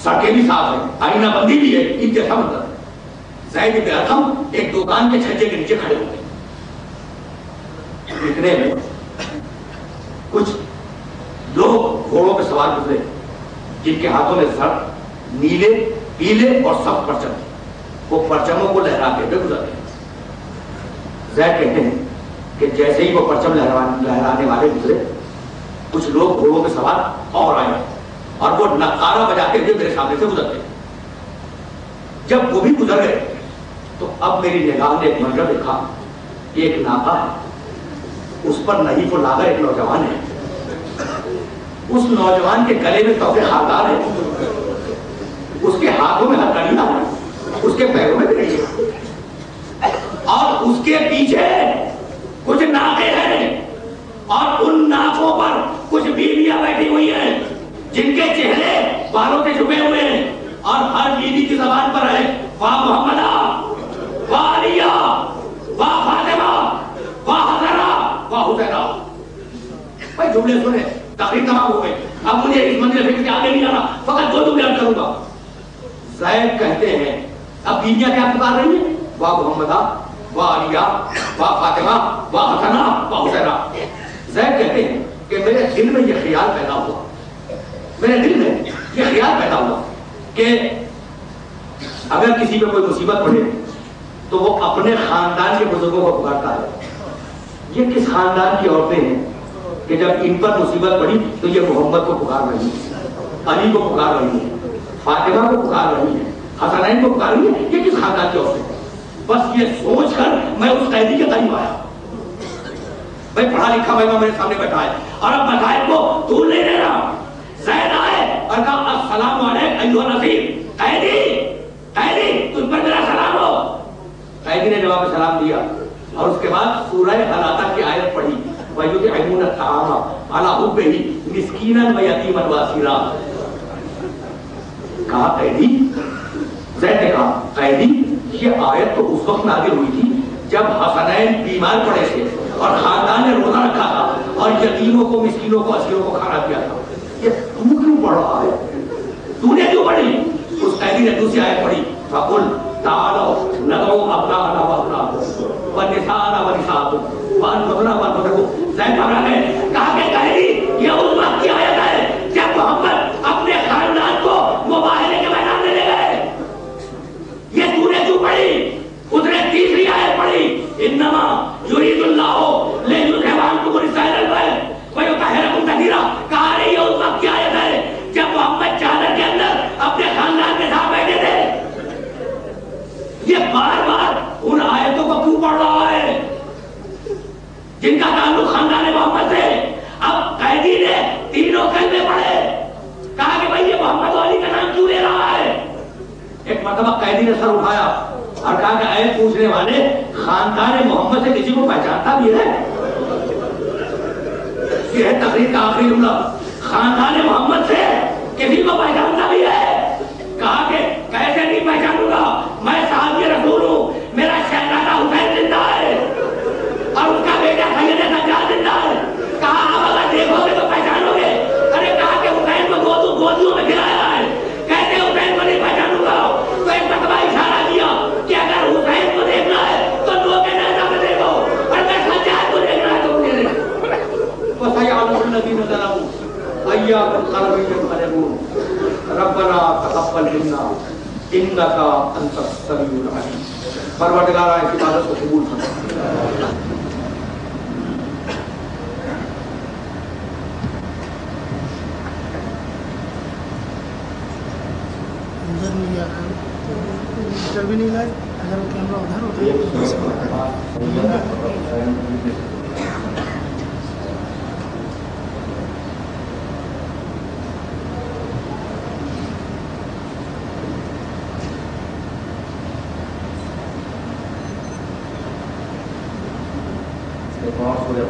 سڑکیں بھی صاف ہیں، آئینہ بندی بھی ہے، عید جیسا منظر ہے. زید ابن ارقم ایک دکان کے چھجے کے نیچے کھڑے ہوئے. اتنے میں کچھ لوگ گھوڑوں پہ سوار گزرے جن کے ہاتھوں میں زرد، نیلے، پیلے اور سب پرچم تھے. وہ پرچموں کو لہراتے ہوئے گزرتے ہیں. زید کہتے ہیں کہ جیسے ہی وہ پرچم لہرانے والے گزرے، کچھ لوگ گھوڑوں پہ سوار اور آئے اور وہ نقارہ بجاتے ہوئے میرے سامنے سے گزرتے. جب وہ بھی گزر گئے تو اب میری نگاہ نے ایک منظر دیکھا کہ ایک ناقہ ہے، اس پر نحیف و لاغر ایک نوجوان ہے. اس نوجوان کے گلے میں توفے خاردار ہے، اس کے ہاتھوں میں ہتھکڑیاں ہیں، اس کے پیروں میں بھی اور اس کے پیچھے کچھ ناکیں ہیں اور ان ناکوں پر کچھ بیویاں بیٹھی ہوئی ہیں جن کے چہرے بالوں سے چھپے ہوئے ہیں اور ہر بیوی کی زبان پر ہے واہ محمدہ، واہ علیہ، واہ فاطمہ، واہ حسنہ، واہ حسینہ. بھائی جملے سنے، تقریر تمام ہو گئی. اب مجھے اس منزل فکر کے آگے نہیں آنا، فقط دو جملے عرض کروں گا. زید کہتے ہیں اب بیویاں کیا پکار رہی ہیں؟ واہ محمدہ، واہ علیہ، واہ فاطمہ، واہ حسنہ، واہ حسینہ. زید کہتے ہیں کہ میرے دل میں یہ خیال پیدا ہوا، میرے دل میں یہ خیال پیدا ہوا کہ اگر کسی پہ کوئی مصیبت پڑے تو وہ اپنے خاندان کے بزرگوں کو پکارتا ہے. یہ کس خاندان کی عورتیں ہیں کہ جب ان پر مصیبت پڑی تو یہ محمد کو پکار رہی ہے، علی کو پکار رہی ہے، فاطمہ کو پکار رہی ہے، حسنین کو پکار رہی ہے؟ یہ کس خاندان کی عورتیں؟ بس یہ سوچ کر میں اس قیدی کے قریب آیا. بھائی پڑھا لکھا بھائی میرے سامنے بیٹھا ہے اور اب مذاہب کو دور نہیں لے رہا. زید آئے اور کہا السلام علیکم ایھا النصیر. قیدی، قیدی تم پر میرا سلام ہو. قیدی نے جواب سلام دیا اور اس کے بعد سورہ حلاقہ کی آیت پڑھی وَيُطْعِمُونَ الطَّعَامَ عَلَىٰ حُبِّهِ مِسْكِینًا وَیَتِیمًا وَأَسِیرًا. کہا قیدی، زید نے کہا قیدی یہ آیت تو اس وقت نازل ہوئی تھی جب حسنین بیمار پڑے تھے اور خاندان نے روزہ رکھا تھا اور یتیموں کو، مسکینوں کو، اسیروں کو کھانا دیا تھا. یہ تو کیوں پڑھ رہا ہے؟ تو نے کیوں پڑھی؟ اس قیدی نے دوسری آیت پڑھی فَقُلْ تَعَالَوْا نَدْعُوا أَبْنَاءَنَا وَأَبْنَاءَكُمْ وَنِسَاءَنَا وَنِسَاءَكُمْ وَأَنفُسَنَا وَأَنفُسَكُمْ. زید گھبرا گئے، کہا کہ قیدی یہ اس وقت کی آیت ہے جب محمد اپنے خاندان کو مباہلے کے میدان میں لے گئے. یہ تو نے کیوں پڑھی؟ اس نے تیسری آیت پڑھی انما یرید اللہ لیذھب عنکم الرجس مرتبہ قیدی نے سر اٹھایا اور کہا کہ اے پوچھنے والے، خاندان محمد سے کسی کو پہچانتا بھی ہے؟ یہ ہے تقریر کا آخری جملہ، خاندان محمد سے کسی کو پہچانتا بھی ہے؟ کہا کہ کیسے نہیں پہچانوں گا، میں صحابی رسول ہوں، میرا شہزادہ حسین زندہ ہے اور اس کا بیٹا سید سجاد زندہ ہے۔ کہا آپ اگر دیکھو گے تو پہچانو گے۔ ارے کہا کہ حسین کو گودیوں میں کھلایا ہے، کیسے حسین کو نہیں پہچانوں گا؟ تو ایک مرتبہ اشارہ کیا کہ اگر حسین کو دیکھنا ہے تو دو کے نظر میں دیکھو، اور اگر سجاد کو دیکھنا ہے تو مجھے دیکھو۔ وَسَيَعْلَمُ الَّذِينَ ظَلَمُوا أَيَّ مُنقَلَبٍ يَنقَلِبُونَ رَبَّنَا تَقَبَّلْ مِنَّا إِنَّكَ أَنتَ السَّمِيعُ الْعَلِيمُ۔ پروردگارا اس عبادت کو قبول فرما۔ بھی نہیں لائے اگر وہ کیمرہ ادھر ہوتا ایک اور سورہ